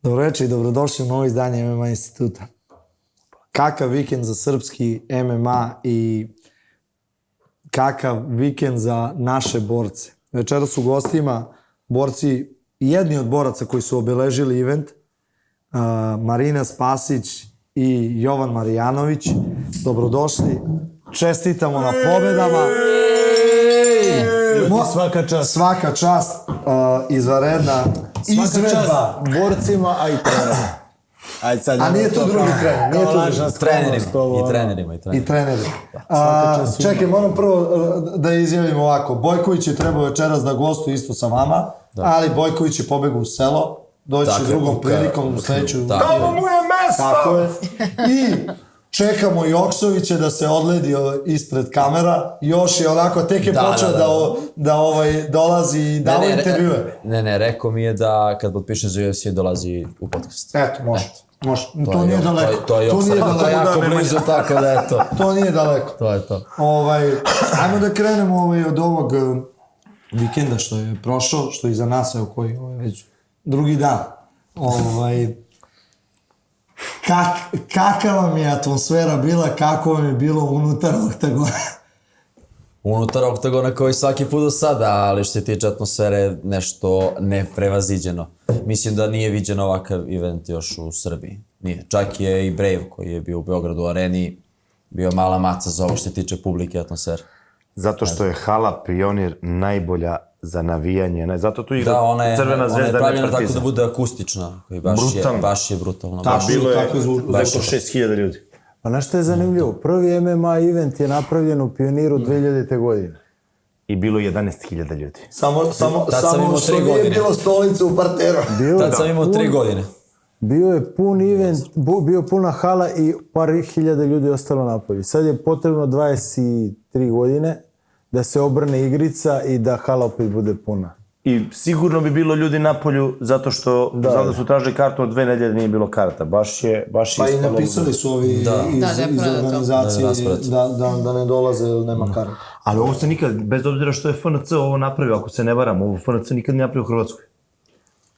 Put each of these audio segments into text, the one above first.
Dobro večer i dobrodošli u novo izdanje MMA instituta. Kakav vikend za srpski MMA i kakav vikend za naše borce. Večeras su gostima borci, jedni od boraca koji su obeležili event, Marina Spasić i Jovan Marjanović. Dobrodošli. Čestitamo na pobedama. Svaka čast. Svaka čast, izvanredna izvedba borcima, a i trenerima. A nije to drugi trener, nije to trenerima. i trenerima. Čekaj, moram prvo da izjavim ovako. Bojković je trebao večeras da gostuje isto sa vama, ali Bojković je pobegao u selo, doći će drugom prilikom u sledeću. Tamo mu je mesto! Tako je. I čekamo Joksovića da se odledi ispred kamera. Još je onako, tek je počeo da dolazi i dao intervjue. Ne, rekao mi je da kad potpiše za UFC dolazi u podcast. Eto, može. To nije daleko. To je jako blizu, tako da eto. To nije daleko. To je to. Ajmo da krenemo od ovog vikenda što je prošao, što je iza nas, evo koji već drugi dan. Kakva vam je atmosfera bila, kako vam je bilo unutar oktagona? Unutar oktagona koji svaki put do sada, ali što se tiče atmosfere nešto neprevaziđeno. Mislim da nije viđen ovakav event još u Srbiji. Nije. Čak je i Brave koji je bio u Beogradu u areni bio mala maca za ovo što se tiče publike i atmosfere. Zato što je hala Pionir najbolja za navijanje. Zato tu igra Crvena zvezda. Ona je pravljena tako da bude akustična. Baš je brutalno. Bilo je preko 6000 ljudi. Pa znaš što je zanimljivo? Prvi MMA event je napravljen u Pioniru 2000. godine. I bilo 11.000 ljudi. Samo što nije bilo stolica u parteru. Tad sam imao 3 godine. Bio je pun event, bio puna hala i par hiljada ljudi ostalo napolju. Sad je potrebno 23 godine da se obrne igrica i da hala opet bude puna. I sigurno bi bilo ljudi napolju zato što znam da su tražili kartu od 2 nedelje nije bilo karta. Baš je pa i napisali su ovi iz organizacije da ne dolaze ili nema karta. Ali ovo se nikad, bez obzira što je FNC ovo napravio, ako se ne varam, ovo FNC nikad nije napravio u Hrvatskoj.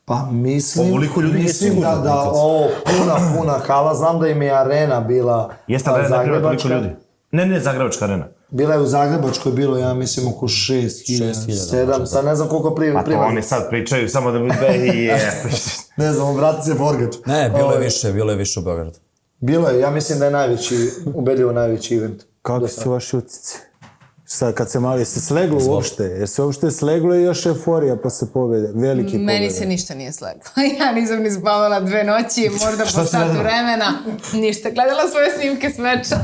Pa mislim da ovo puna hala, znam da im je arena bila Zagrebačka. Ne, Zagrebačka arena. Bila je u Zagrebačkoj, bilo ja mislim oko 6.000, 7, sad ne znam koliko prima. Pa to oni sad pričaju, samo da mi ne znam, vrati se Forgač. Ne, bilo je više u Beogradu. Bilo je, ja mislim da je ubedljivo najveći event. Kako su vaši utici? Sad kad se malo, jeste sleglo uopšte? Jer se uopšte sleglo i još euforija posle pobjede, veliki pobjede. Meni se ništa nije sleglo. Ja nisam ni spavala 2 noći, možda po satu vremena. Ništa, gledala svoje snimke s meča.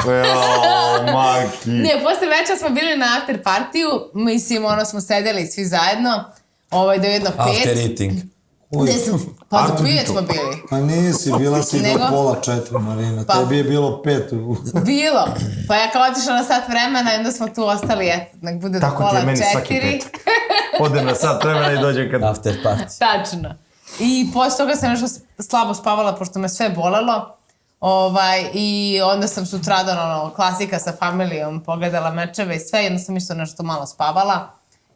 Ne, posle meča smo bili na after partiju, mislim, smo sedeli svi zajedno, do jedno 5. After eating. Pa do 5 smo bili. Pa nisi, bila si do pola 4, Marina. Tebi je bilo 5. Bilo. Pa ja kao otišla na sat vremena i onda smo tu ostali, nek bude do pola 4. Tako ti je meni svaki petak. Odem na sat vremena i dođem kad... After party. Tačno. I posle toga sam nešto slabo spavala, pošto me sve bolelo. I onda sam sutradan, klasika sa familijom, pogledala mečeve i sve, i onda sam isto nešto malo spavala.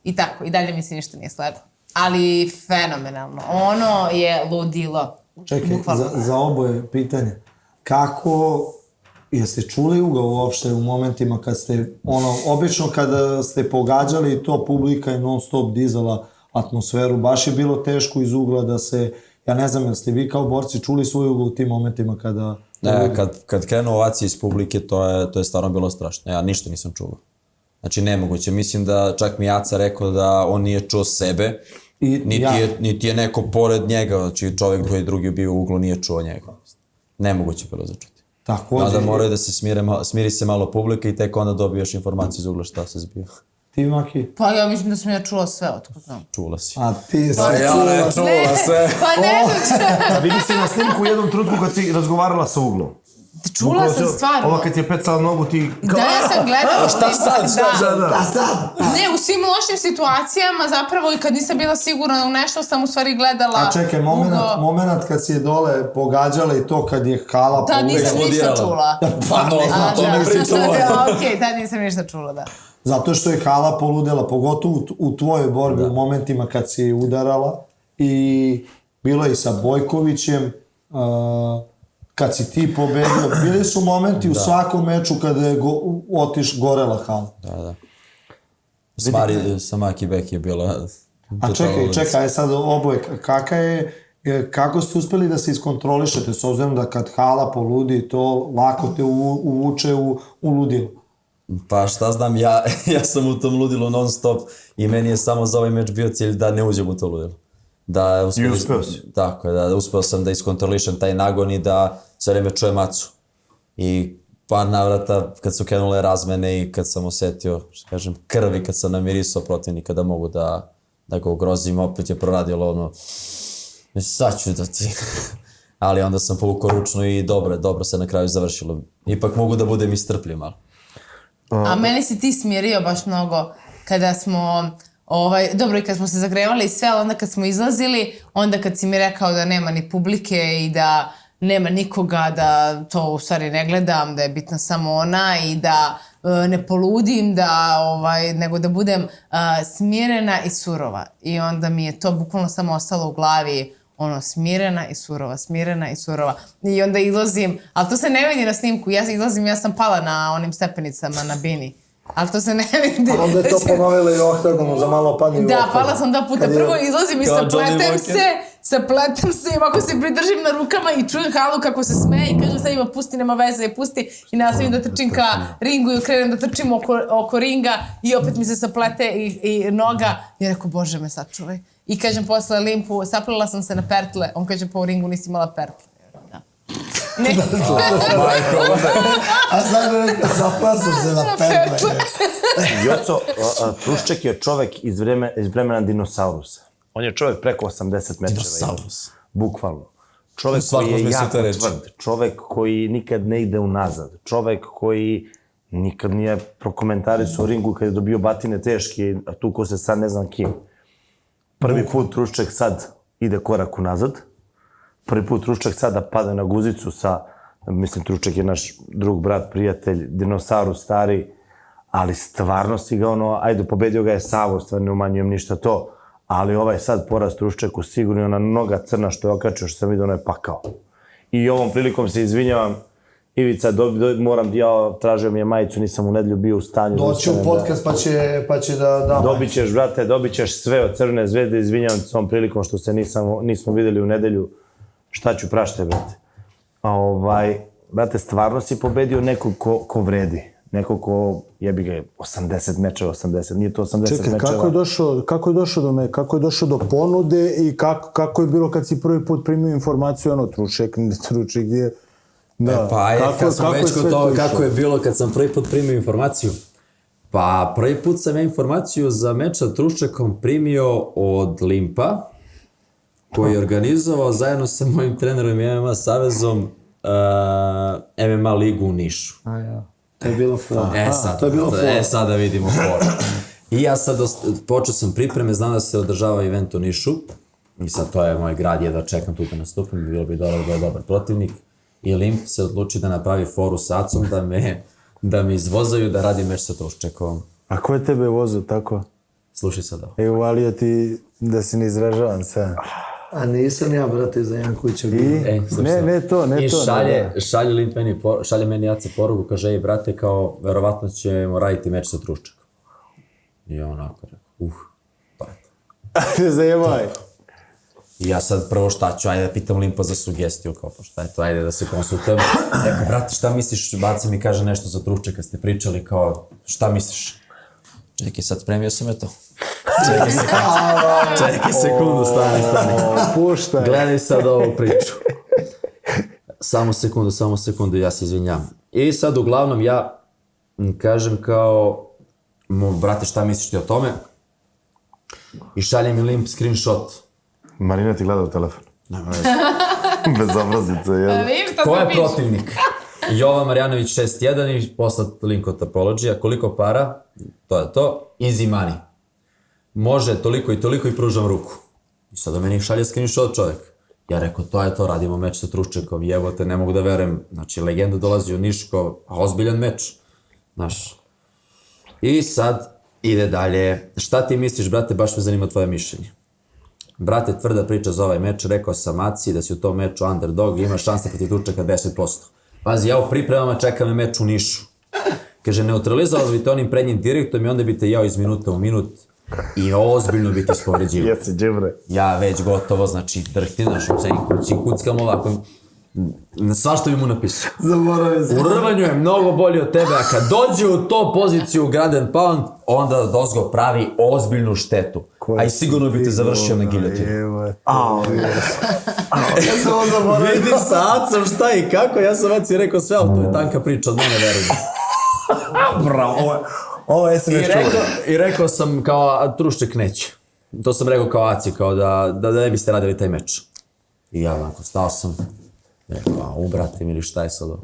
I tako, i dalje mi se ništa nije sledilo. Ali fenomenalno. Ono je ludilo. Čekaj, za oboje pitanje. Kako, jeste čuli ugao uopšte u momentima kad ste, obično kada ste pogađali to, publika je non stop dizala atmosferu, baš je bilo teško iz ugla da se, ja ne znam, jeste vi kao borci čuli svoj ugao u tim momentima kada... Ne, kad krenu ovacije iz publike, to je stvarno bilo strašno. Ja ništa nisam čuo. Znači, nemoguće. Mislim da čak mi Aca rekao da on nije čuo sebe, niti je neko pored njega, znači čovjek koji je drugi bio u uglu nije čuo njega. Nemoguće bilo začuti. Onda moraju da se smiri se malo publika i tek onda dobiješ informaciju iz ugla šta se zbio. Ti, Maki? Pa ja mislim da sam ja čula sve, otkud znam. Čula si. A ti si čula sve. Pa ne znam. Vidi si na snimku u jednom trenutku kad si razgovarala sa uglom. Čula sam stvarno. Ova kad ti je pecala nogu ti... Da, ja sam gledala. Šta sad? Ne, u svim lošim situacijama zapravo i kad nisam bila sigurna u nešto sam u stvari gledala... A čekaj, moment kad si je dole pogađala i to kad je hala... Da, nisam ništa čula. Pa no, to ne pričala. Okej, da, nisam ništa čula, da. Zato što je hala poludela, pogotovo u tvojoj borbi, u momentima kad si udarala i bilo je i sa Bojkovićem, kad si ti pobedio, bili su momenti u svakom meču kada je gorela hala. Da. Sa Maki Bek je bila... A čekaj, sad oboje, kako ste uspeli da se iskontrolišete, s obzirom da kad hala poludi, to lako te uvuče u ludilo? Pa šta znam, ja sam u tom ludilu non stop i meni je samo za ovaj meč bio cilj da ne uđem u to ludilo. I uspeo si. Tako je, da uspeo sam da iskontrolišem taj nagon i da sve vreme čujem macu. I par navrata kad su krenule razmene i kad sam osetio, što kažem, krvi, kad sam namirisao protivnika da mogu da ga ugrozim, opet je proradilo ono, sad ću da ti... Ali onda sam povukao ručnu i dobro se na kraju završilo. Ipak mogu da budem istrpljiv malo. A meni si ti smirio baš mnogo kada smo, dobro i kad smo se zagrevali i sve, ali onda kad smo izlazili, onda kad si mi rekao da nema ni publike i da nema nikoga, da to u stvari ne gledam, da je bitna samo ona i da ne poludim, nego da budem smirena i surova. I onda mi je to bukvalno samo ostalo u glavi, smirena i surova. I onda izlazim, ali to se ne vidi na snimku, ja sam pala na onim stepenicama na bini. Ali to se ne vidi. A onda je to ponovila i oktagonu za malo padnje u oktagonu. Da, pala sam 2 puta. Prvo izlazim i sapletem se i ovako se pridržim na rukama i čujem halu kako se smeje i kaže sad ima pusti, nema veze, pusti i nastavim da trčim ka ringu i krenem da trčim oko ringa i opet mi se saplete i noga i rekao Bože me sačuvaj. I kažem posle Limpu, saplila sam se na pertle, on kaže pa u ringu nisi imala pertle. Da. Ne. A sad je rekao, zapala sam se na pertle. Joco, Trušček je čovek iz vremena dinosaurusa. On je čovek preko 80 metara. Dinosaurus. Bukvalno. Čovek koji je jako tvrd. Čovek koji nikad ne ide unazad. Čovek koji nikad nije prokomentarisao u ringu kad je dobio batine teške, a tuko se sad ne znam kim. Prvi put Trušček sad ide korak unazad. Prvi put Trušček sada pada na guzicu sa, mislim, Trušček je naš drug, brat, prijatelj, dinosaurus stari, ali stvarno si ga ajde, pobedio ga je Savo, stvarno ne umanjujem ništa to, ali ovaj sad poraz Truščeku sigurno je ona noga crna što je okačio, što sam vidio, ono je pakao. I ovom prilikom se izvinjavam, Ivica, tražio mi je majicu, nisam u nedelju bio u stanju. Doći u podcast pa će da... Dobit ćeš, brate, dobit ćeš sve od Crvene zvezde, izvinjavam se ovom prilikom što se nismo videli u nedelju. Šta ću, prašte, brate. Brate, stvarno si pobedio nekog ko vredi. Neko ko, jebi ga, 80 mečeva, 80, nije to 80 mečeva. Čekaj, kako je došao do me, kako je došao do ponude i kako je bilo kad si prvi put primio informaciju, Trušček je... Kad smo već kod toga kako je bilo kad sam prvi put primio informaciju. Pa prvi put sam ja informaciju za meč sa Truščekom primio od Limpa, koji je organizovao zajedno sa mojim trenerom i MMA savezom MMA ligu u Nišu. To je bilo fora. Sada vidimo fora. I ja sad počeo sam pripreme, znam da se održava event u Nišu. I sad to je moj grad, jedva čekam tu da nastupim, bilo bi dobro da je dobar protivnik. I Limp se odluči da napravi foru s Acom, da me izvozaju da radi meč sa Truščekom. A ko je tebe vozio tako? Slušaj sad ovo. Uvalio ti da se ne izražavam sad. A nisam ja, brate, za Jankovića. Ne to. I šalje meni Aca poruku, kaže, ej, brate, kao, verovatno ćemo raditi meč sa Truščekom. I onako rekao, pa eto. Ne zajebaj. I ja sad prvo šta ću, ajde da pitam Limpa za sugestiju, kao pa šta je to, ajde da se konsultujem. Rekao, brate, šta misliš, Baca mi kaže nešto za Truščeka, ste pričali, kao, šta misliš? Čekaj, sad spremio sam je to. Čekaj sekundu, stani. Puštaj. Gledaj sad ovu priču. Samo sekundu, ja se izvinjam. I sad uglavnom ja kažem kao, brate, šta misliš ti o tome? I šalje mi Limp screenshot. Marina ti gleda u telefon. Bez obrazice, jel? Ko je protivnik? Jovan Marjanović 6-1 i poslat link od Topologija. Koliko para? To je to. Easy money. Može toliko i pružam ruku. I sad do meni šalje screenshot čovjek. Ja rekao, to je to, radimo meč sa Truščekom. Jebote, ne mogu da verujem. Znači, legenda dolazi u Niško, ozbiljan meč. Znaš. I sad ide dalje. Šta ti misliš, brate, baš me zanima tvoje mišljenje. Brate, tvrda priča za ovaj meč, rekao sam Aci da si u tom meču underdog i ima šanse protiv Turčaka 10%. Pazi, ja u pripremama čekam meč u Nišu. Kaže, neutralizovali bi te onim prednjim direktom i onda bi te jao iz minuta u minut i ozbiljno bi te spovređivo. Jesi, džebre. Ja već gotovo, znači drhtim, znaš, u ceni kući, kuckam ovako, svašta bi mu napisao. Zaboravim se. U rvanju je mnogo bolji od tebe, a kad dođe u to poziciju u Ground and Pound, onda dozgo pravi ozbiljnu štetu. A i sigurno bi te završio na giljotinu. Ja sam ovo zaboravio. Vidi sa Acom šta i kako, ja sam Aci rekao sve, ali to je tanka priča od mene, verujem. Bravo, ovo je I rekao sam kao, Trušček neće. To sam rekao kao Aci, kao da ne biste radili taj meč. I ja onako stao sam, rekao, brate mi ili šta je sad ovo?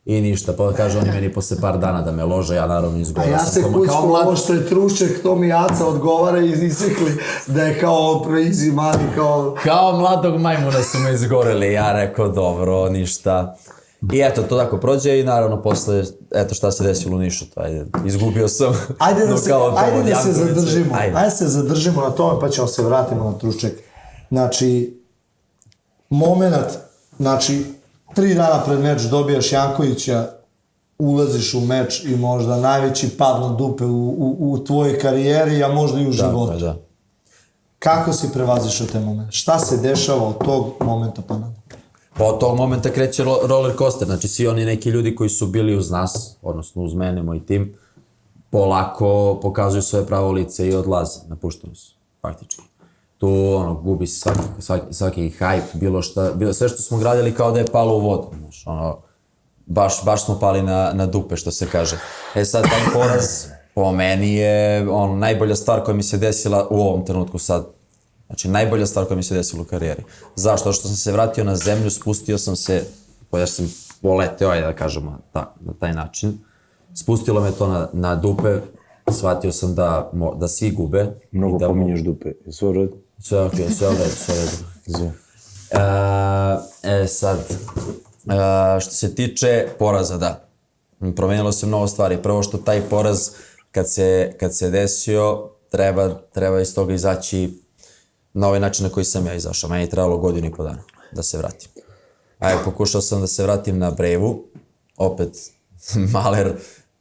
I ništa, pa kaže oni meni posle par dana da me lože, ja naravno izgovorio. Ja se kućko, ovo što je Trušček, to mi Aca odgovara i izvikli da je kao easy money, kao... Kao mladog majmuna su me izgoreli, ja rekao dobro, ništa. I eto, to tako prođe i naravno posle, eto šta se desilo u Nišu, to ajde, izgubio sam. Ajde da se zadržimo, Ajde se zadržimo na tome pa ćemo se vratimo na Trušček. Znači, moment, znači, 3 dana pred meč dobijaš Jankovića, ulaziš u meč i možda najveći pad na dupe u tvojoj karijeri, a možda i u životu. Da. Kako si prevazišao te momente? Šta se dešava od tog momenta pa nadalje? Pa od tog momenta kreće roller coaster, znači svi oni neki ljudi koji su bili uz nas, odnosno uz mene, moj tim, polako pokazuju svoje pravo lice i odlaze, napuštaju se, faktički. Tu gubi se svaki hype, bilo šta, sve što smo gradili kao da je palo u vodu, znaš, baš smo pali na dupe, što se kaže. E sad, taj poraz po meni je najbolja stvar koja mi se desila u ovom trenutku sad. Znači, najbolja stvar koja mi se desila u karijeri. Zašto? Zato što sam se vratio na zemlju, spustio sam se, ja sam poleteo, ajde da kažemo na taj način. Spustilo me to na dupe, shvatio sam da svi gube. Mnogo pominješ dupe, je sve u redu? Sve okej, sve u redu. Sad, što se tiče poraza, da. Promenilo se mnogo stvari. Prvo što taj poraz, kad se desio, treba iz toga izaći na ovaj način na koji sam ja izašao. Meni je trebalo 1.5 godina da se vratim. Pokušao sam da se vratim na Brevu, opet maler,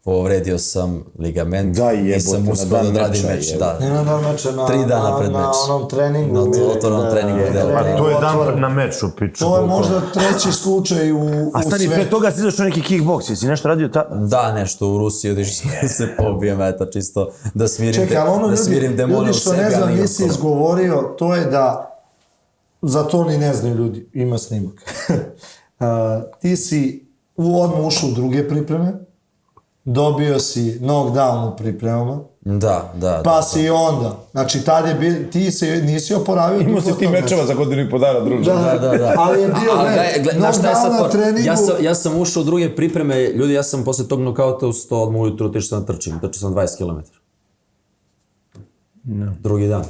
povredio sam ligament i sam uspio da odradim meč. Ne na dan meča, 3 dana pred meč. Na onom treningu. Na otvorenom treningu. A to je dan na meču, piču. To je možda 3. slučaj u svetu. A stani, pre toga si izašao neki kickboks, jesi nešto radio Da, nešto u Rusiji, odišao sam da se pobijem, eto, čisto da smirim demone u sebi. Ljudi što ne znam, nisi izgovorio, to je da, za to ni ne znaju ljudi, ima snimak. Ti si odmah ušao u druge pripreme, dobio si knockdown u pripremama. Da. Pa si onda, znači tad je bio, ti se nisi oporavio. Imao si ti mečeva za 1.5 dana, druže. Da. Ali je bio knockdown na treningu. Ja sam ušao u druge pripreme, ljudi, ja sam posle tog nokauta ustao odmah ujutru, otišao sam trčim, trčao sam 20 km. Drugi dan.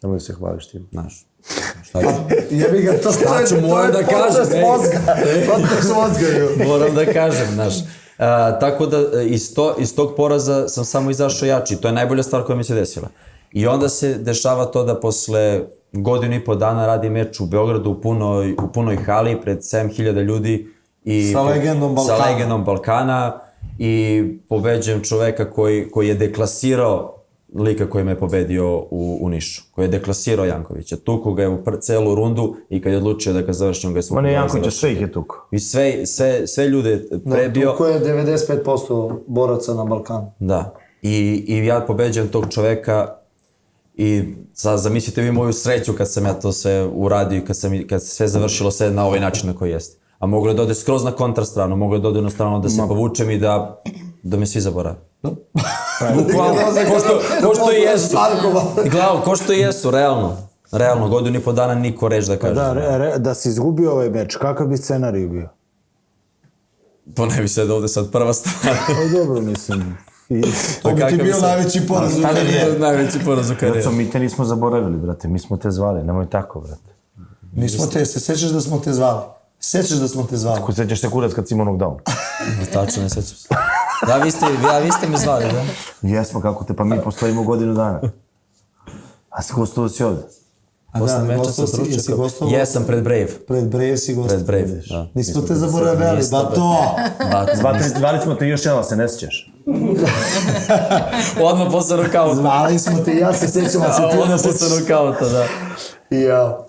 Nemoj se hvališ tim. Znaš, šta ću? Jebi ga, to Šta ću, moram da kažem. Potres mozga. Moram da kažem, znaš. Tako da iz tog poraza sam samo izašao jači. To je najbolja stvar koja mi se desila. I onda se dešava to da posle 1.5 dana radi meč u Beogradu u punoj hali pred 7.000 ljudi. Sa legendom Balkana. I pobeđujem čoveka koji je deklasirao lika koji me je pobedio u Nišu, koji je deklasirao Jankovića. Tuko ga je u celu rundu i kad je odlučio da ga završim, ga je svukao. On je Jankovića, sve ih je tuko. I sve ljude prebio. Tuko je 95% boraca na Balkanu. Da. I ja pobeđujem tog čoveka i sad zamislite vi moju sreću kad sam ja to sve uradio i kad se sve završilo sve na ovaj način na koji jeste. A moglo je da ode skroz na kontrastranu, moglo je da ode na stranu da se povučem i da me svi zaborave. Bukvalno, ko što i jesu. Glavno, ko što i jesu, realno. Realno, 1.5 dana niko reč da kaže. Da si izgubio ovaj meč, kakav bi scenarij bio? Pa ne bi sad ovde sad prva stvar. Dobro, mislim. To bi ti bio najveći poraz u karijeri. Najveći poraz u karijeri. Zato mi te nismo zaboravili, brate, mi smo te zvali, nemoj tako, brate. Nismo te, se sećaš da smo te zvali? Sećaš da smo te zvali? Ko sećaš se kurac kad si imao knockdown? Tačno, ne sećam se. Da, vi ste me zvali, da? Jesmo, kako te, pa mi postojimo 1 godinu dana. A si gostao si ovde? Posle da, meča gostovao sa si- jesi Tručakom. gostovao? Jesam pred Brave. Pred Brave si gostovao. Pred Brave, da. Nismo te zaboravili, ba to! Zvali smo te još jedan, se ne sjećaš. Odmah posle nokauta. Zvali smo te, ja se sjećam, a se ti Odmah ne posle sjećaš. nokauta, da. Ja.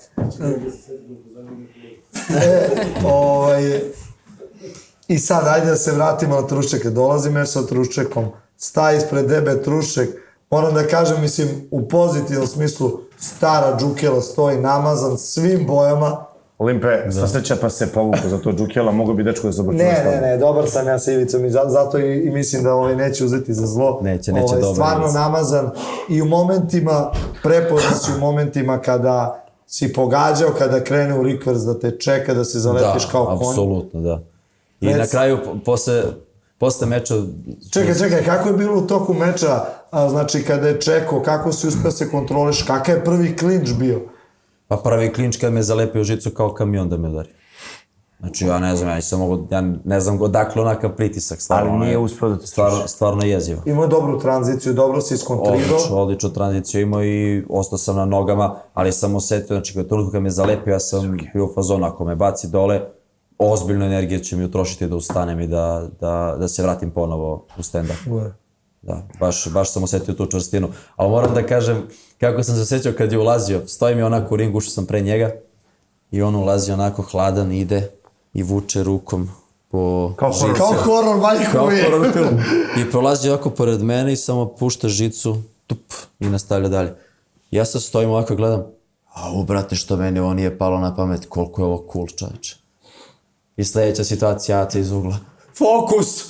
I sad, ajde da se vratimo na Truščeka. Dolazi meč sa Truščekom, staje ispred tebe Trušček. Moram da kažem, mislim, u pozitivnom smislu, stara Džukela stoji namazan svim bojama. Olimpe, sva sreća pa se povuku za to Džukela, mogu bi dečko da se obračuna s tobom. Ne, dobar sam ja sa Ivicom i zato i mislim da neće uzeti za zlo. Neće dobro. Stvarno namazan i u momentima, prepoznao si u momentima kada si pogađao, kada krene u rikvers da te čeka, da se zaletiš kao konj. Da, apsolutno, da. I na kraju, posle meča... Čekaj, kako je bilo u toku meča, znači kada je čekao, kako si uspio se kontroliš, kakav je prvi klinč bio? Pa prvi klinč kad me zalepio žicu kao kamion da me udari. Znači, ja ne znam odakle onakav pritisak, stvarno. Ali nije uspio da te sluša. Stvarno jezivo. Imao je dobru tranziciju, dobro si iskontrirao. Odličnu tranziciju imao i ostao sam na nogama, ali sam osetio, znači kad me zalepio, ja sam bio u fazonu, ako me baci dole, ozbiljnu energiju će mi utrošiti da ustanem i da se vratim ponovo u stand-up. Da, baš sam osetio tu čvrstinu. Ali moram da kažem, kako sam se osjećao kad je ulazio, stoji mi onako u ringu, ušao sam pre njega i on ulazi onako hladan, ide i vuče rukom po žici. Kao horor, majko Kao mi. horor film. I prolazi ovako pored mene i samo pušta žicu, tup, i nastavlja dalje. Ja sad stojim ovako i gledam, brate, što meni ovo nije palo na pamet, koliko je ovo cool, čoveče. I sledeća situacija, Aca iz ugla. Fokus!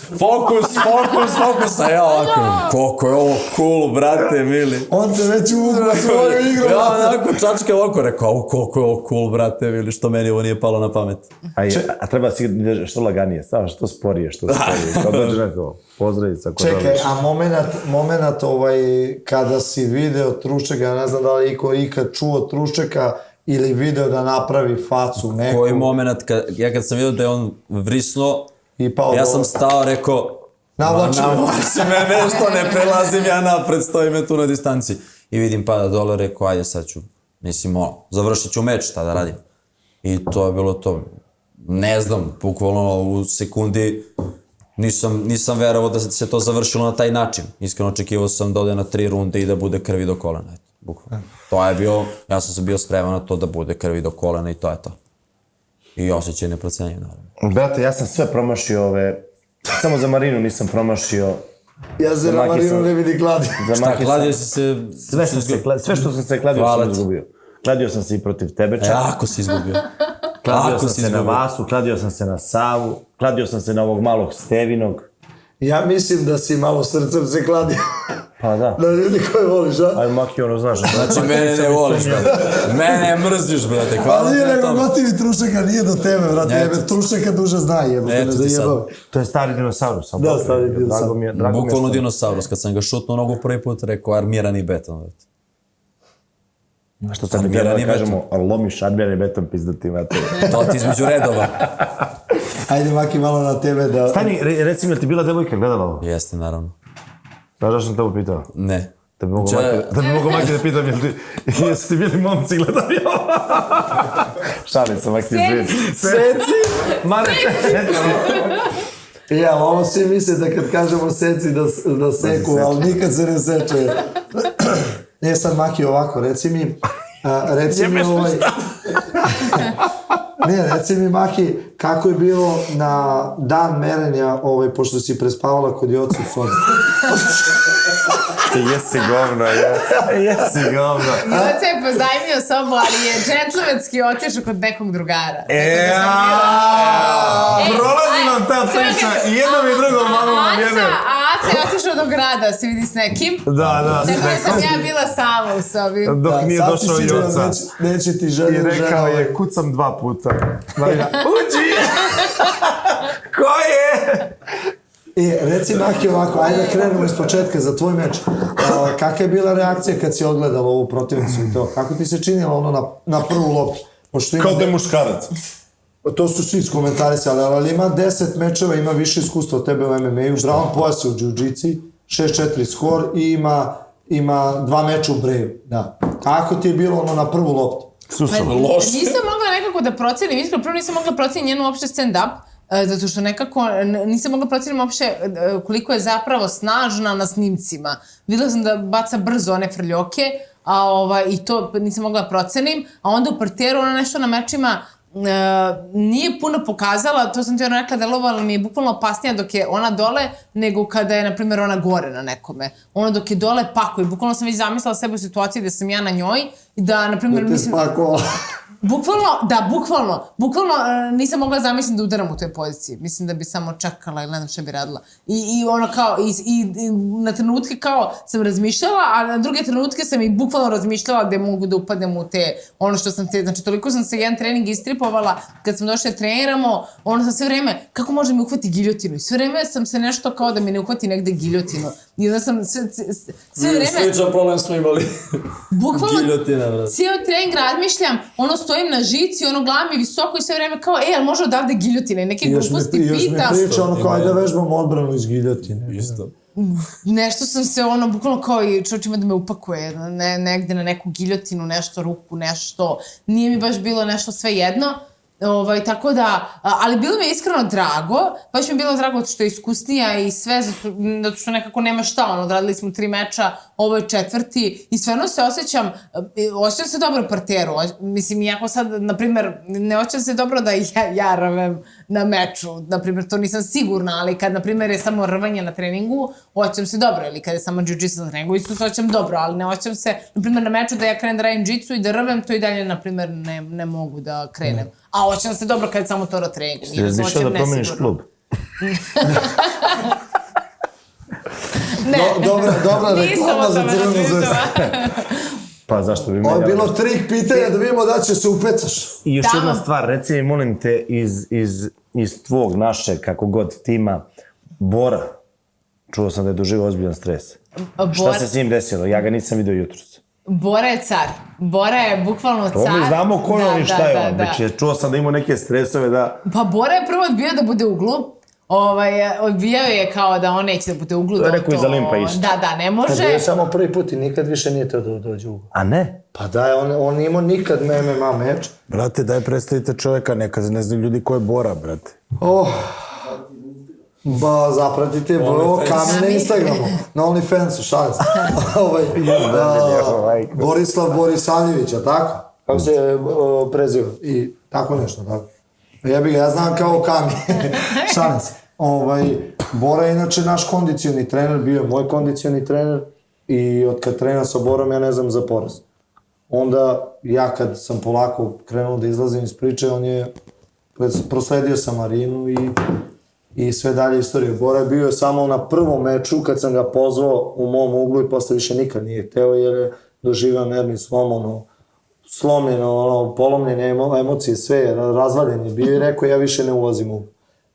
A ja ovako, koliko je ovo cool, brate, mili. On te već uvukla svoju igru. Ja onako čačke ovako rekao, koliko je ovo cool, brate, mili, što meni ovo nije palo na pamet. A treba si što laganije, što sporije, kao dođe neko, pozdravica. Čekaj, a moment kada si video Truščeka, ja ne znam da li iko ikad čuo Truščeka ili video da napravi facu neku. Koji moment, ja kad sam vidio da je on vrisnuo, ja sam stao, rekao, navlači me nešto, ne prelazim ja napred, stoji me tu na distanci. I vidim pada dole, rekao, ajde sad ću, mislim, završit ću meč, šta da radim. I to je bilo to, ne znam, bukvalno u sekundi nisam verovao da se to završilo na taj način. Iskreno očekivao sam da ode na 3 runde i da bude krvi do kolena, bukvalno. To je bio, ja sam se bio spreman na to da bude krvi do kolena i to je to. I osjećaj neprocenjiv, naravno. Brate, ja sam sve promašio samo za Marinu nisam promašio. Ja se na Marinu ne vidi kladio. Šta, kladio si se... Sve što sam se kladio sam izgubio. Kladio sam se i protiv tebe čak. Jako si izgubio. Kladio sam se na Vasu, kladio sam se na Savu, kladio sam se na ovog malog Stevinog. Ja mislim da si malo srcem se kladio. Pa da. Na ljudi koje voliš, a? Aj, Maki, znaš. Znači, mene ne voliš, brate. Mene mrziš, brate. Ali nije nego motivi Truščeka nije do tebe, brate. Truščeka duže zna, jebote, ne zajebao. To je stari dinosaurus. Da, stari dinosaurus. Bukvalno dinosaurus. Kad sam ga šutnuo nogu prvi put, rekao armirani beton, brate. Što sad mi treba da kažemo, lomiš armirani beton, pizdati mate. To ti između redova. Ajde, Maki, malo na tebe da... Stani, reci mi, je li ti bila devojka gledala ovo? Jeste, naravno. Znaš da sam te upitao? Ne. Da bi mogo Maki da pitam, jesu ti bili momci gledali ovo? Šalim se, Maki, izvijem. Seci! Mare, Ja, ovo svi misle da kad kažemo seci da seku, ali nikad se ne seče. Ne, sad Maki ovako, reci mi Ne, reci mi Maki, kako je bilo na dan merenja, pošto si prespavala kod Joca u sobi? Jesi govno, jesi govno. Joca je pozajmio sobu, ali je džentlmenski otišao kod nekog drugara. Prolazi nam ta priča i jednom i drugom malo vam jebe. A Aca je otišao do grada, si vidi s nekim. Da, tako da sam ja bila sama u sobi. Dok nije došao Joca. Neće ti žena. I rekao je, kucam 2 puta. Marina, uđi! Ko je? I reci Maki ovako, ajde da krenemo iz početka za tvoj meč. Kakva je bila reakcija kad si odgledala ovu protivnicu i to? Kako ti se činilo ono na prvu loptu? Kao da je muškarac. To su svi iskomentarisali, ali ima 10 mečeva, ima više iskustva od tebe u MMA-u, Brown pojas je u jiu-jitsi, 6-4 skor i ima ima 2 meča u Breju, da. Kako ti je bilo ono na prvu loptu? Loše. Nisam mogla nekako da procenim, iskreno, prvo nisam mogla procenim njenu uopšte stand-up, zato što nekako nisam mogla procenim uopšte koliko je zapravo snažna na snimcima. Videla sam da baca brzo one frljoke, i to nisam mogla da procenim, a onda u parteru ona nešto na mečima nije puno pokazala, to sam ti rekla, delovala mi je bukvalno opasnija dok je ona dole, nego kada je, na primjer, ona gore na nekome. Ona dok je dole pakuje. Bukvalno sam već zamislila sebe u situaciji da sam ja na njoj i da, na primjer, mislim... Bukvalno nisam mogla zamisliti da udaram u toj poziciji. Mislim da bi samo čekala ili ne znam što bi radila. I ono kao, i na trenutke kao sam razmišljala, a na druge trenutke sam i bukvalno razmišljala gde mogu da upadnem u te, ono što sam te, znači toliko sam se jedan trening istripovala, kad smo došli da treniramo, ono sam sve vreme, kako može mi uhvati giljotinu? I sve vreme sam se nešto kao da mi ne uhvati negde giljotinu. I onda sam sve vreme... Sličan problem smo imali. Bukvalno, giljotina, brate. cijel trening razmišljam, ono stojim na žici, ono glava mi visoko i sve vreme kao, ali može odavde giljotine, neke gluposti pita. Još mi priča ono kao, ajde vežbamo odbranu iz giljotine. Isto. Nešto sam se ono, bukvalno kao i čovječ ima da me upakuje, negde na neku giljotinu, nešto, ruku, nešto. Nije mi baš bilo nešto sve jedno. Tako da, ali bilo mi je iskreno drago, baš mi je bilo drago što je iskusnija i sve, zato što nekako nema šta, odradili smo 3 meča, ovo je 4. i stvarno se osjećam se dobro u parteru, mislim, iako sad, na primer, ne osjećam se dobro da ja rvem na meču, na primer, to nisam sigurna, ali kad, na primer, je samo rvanje na treningu, osjećam se dobro, ili kad je samo jiu-jitsu na treningu, isto se osjećam dobro, ali ne osjećam se, na primer, na meču da ja krenem da radim jiu-jitsu i da rvem, to i dalje, na primer, ne mogu da krenem. A osjećam se dobro kad je samo to na treningu. Ste razmišljao da promeniš klub? Dobra reklama za Crvenu zvezdu. Pa zašto bi me... Ovo je bilo trik pitanja da vidimo da će se upecaš. I još jedna stvar, reci mi, molim te, iz tvog, našeg, kako god, tima, Bora. Čuo sam da je doživio ozbiljan stres. Šta se s njim desilo? Ja ga nisam vidio jutros. Bora je car. Bora je bukvalno car. To mi znamo ko je on i šta je on. Već čuo sam da ima neke stresove da... Pa Bora je prvo odbio da bude u uglu. Odbijao je kao da on neće da bude u uglu. To je rekao iz Olimpa isto. Da, ne može. To je samo prvi put i nikad više nije to da dođe u uglu. A ne? Pa da, on nije imao nikad MMA meč. Brate, daj predstavite čovjeka, neka ne znaju ljudi ko je Bora, brate. Zapratite Kami na Instagramu, na OnlyFansu, šalim se. Borislav Borisaljević, a tako? Kako se preziva? I tako nešto, tako. Ja znam kao Kami, šalim se. Bora je inače naš kondicioni trener, bio je moj kondicioni trener i od kad trenam sa Borom ja ne znam za poraz. Onda ja kad sam polako krenuo da izlazim iz priče, on je prosledio sam Marinu i sve dalje istorije. Bora je bio samo na prvom meču kad sam ga pozvao u mom uglu i posle više nikad nije hteo jer je doživao nervni slom, slomljeno, polomljene emocije, sve, razvaljen je bio i rekao ja više ne ulazim u uglu.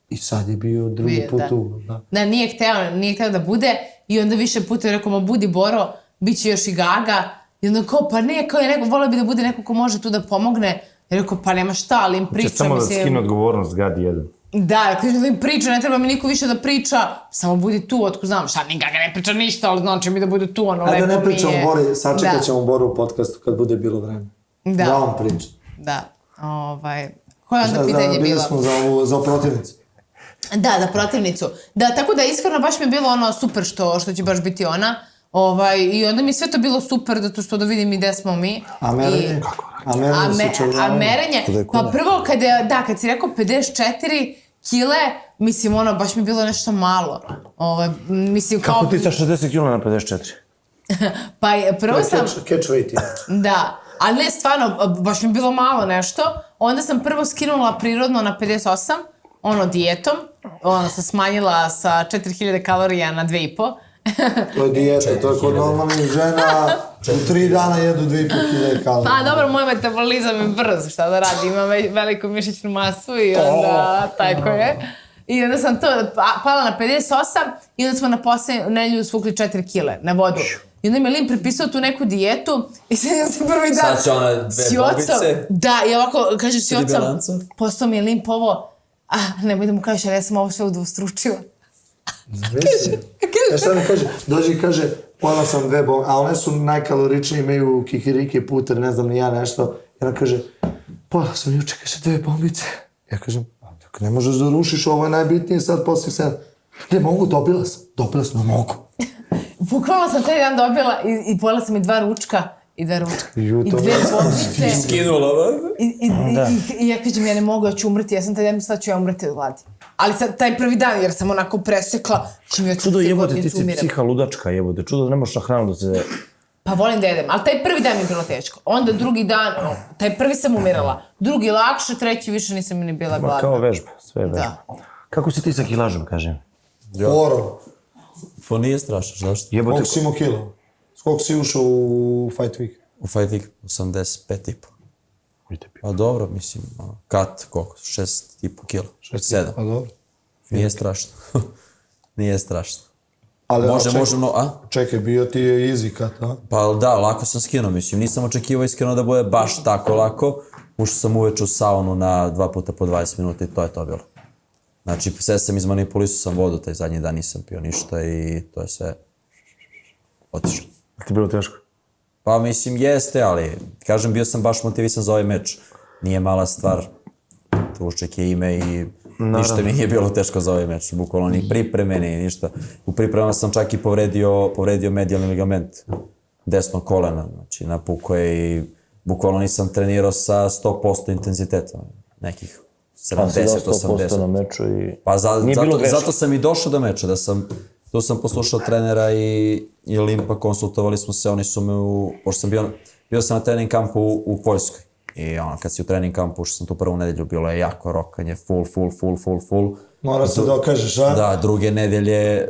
I sad je bio drugi put u uglu. Da, nije hteo da bude i onda više puta je rekao, ma budi Boro, bit će još i Gaga. I onda kao, pa ne, kao je neko, volio bi da bude neko ko može tu da pomogne. I rekao, pa nema šta, ali im priča. Če samo da skinu odgovornost, Gadi jedan. Da, kaže da im priča, ne treba mi niko više da priča, samo budi tu, otko znam, šta, ni Gaga ne priča ništa, ali znači mi da bude tu, ono, lepo mi je. Ajde ne pričamo Bori, sačekat ćemo Boru u podcastu kad bude bilo vreme. Da vam pričam. Da, koje onda pitanje bilo? Bili smo za protivnicu. Da, protivnicu. Da, tako da iskreno baš mi je bilo ono super što će baš biti ona. I onda mi je sve to bilo super, zato što da vidim i gde smo mi. A merenje? A merenje? Pa prvo, kad si rekao 54 kile, mislim, baš mi je bilo nešto malo. Kako ti sa 60 kila na 54? Pa prvo sam... Catch weight je. Da, ali ne, stvarno, baš mi je bilo malo nešto. Onda sam prvo skinula prirodno na 58, dijetom. Sam smanjila sa 4000 kalorija na 2,5. To je dijeta, to je kod normalnih žena, u 3 dana jedu 2500 kalorija. Pa dobro, moj metabolizam je brz, šta da radi, imam veliku mišićnu masu i onda tako je. I onda sam to pala na 58 i onda smo na posljednju nedelju svukli 4 kile na vodu. I onda mi je Lin prepisao tu neku dijetu i sad sam prvi dan... Sad će ona 2 bobice. Da, i ovako, kaže s Jocom, postao mi je Lin povo, nemoj da mu kažeš, ali ja sam ovo sve udvostručila. Ja šta mi kaže, dođe i kaže, pojela sam 2 bombice, a one su najkaloričnije, imaju kikirike, puter, ne znam ni ja nešto. I ona kaže, pojela sam juče, kaže, 2 bombice. Ja kažem, ne možeš da rušiš, ovo je najbitnije sad poslije 7. Ne mogu, dobila sam, ne mogu. Bukvalno sam taj dan dobila i pojela sam i 2 ručka. I 2 ručka. I 2 bombice. Skinula, I ja kažem, ja ne mogu, ja ću umreti. Ja sam taj dan mislila da ću ja umreti od gladi. Ali sad, taj prvi dan, jer sam onako presekla, čim ja ću Čudo te jebote, godine ti si umirem. psiha ludačka jebote, čudo da ne možeš na hranu da se... Pa volim da jedem, ali taj prvi dan mi je bilo teško. Onda drugi dan, taj prvi sam umirala. Drugi lakše, treći više nisam ni bila gladna. Kao vežba, sve je vežba. Da. Kako si ti sa kilažom, kažem? Horor. To nije strašno, zašto? Jebote, Koliko si imao kilo? Koliko si ušao u Fight Week? U Fight Week 85,5. Pa dobro, mislim, kat, koliko? 6,5 kila. 7. Pa dobro. Nije strašno. Nije strašno. Ali, Može, no, a? Čekaj, bio ti je easy cut, a? Pa da, lako sam skinuo, mislim, nisam očekivao iskreno da bude baš tako lako. Ušao sam uveče u saunu na 2 puta po 20 minuta i to je to bilo. Znači, sve sam izmanipulisao sam vodu, taj zadnji dan nisam pio ništa i to je sve otišlo. ti je bilo teško? Pa mislim, jeste, ali kažem, bio sam baš motivisan za ovaj meč. Nije mala stvar, Trušček je ime i ništa mi nije bilo teško za ovaj meč. Bukvalno ni pripreme, ni ništa. U pripremama sam čak i povredio medijalni ligament desnog kolena. Znači, napukao je i bukvalno nisam trenirao sa 100% intenziteta. Nekih 70-80%. na meču i... Pa zato sam i došao do meča, tu sam poslušao trenera i Limpa, konsultovali smo se, oni su me pošto sam bio sam na trening kampu u Poljskoj. I kad si u trening kampu, ušao sam tu prvu nedelju, bilo je jako rokanje, full. Mora se dokažeš, a? Da,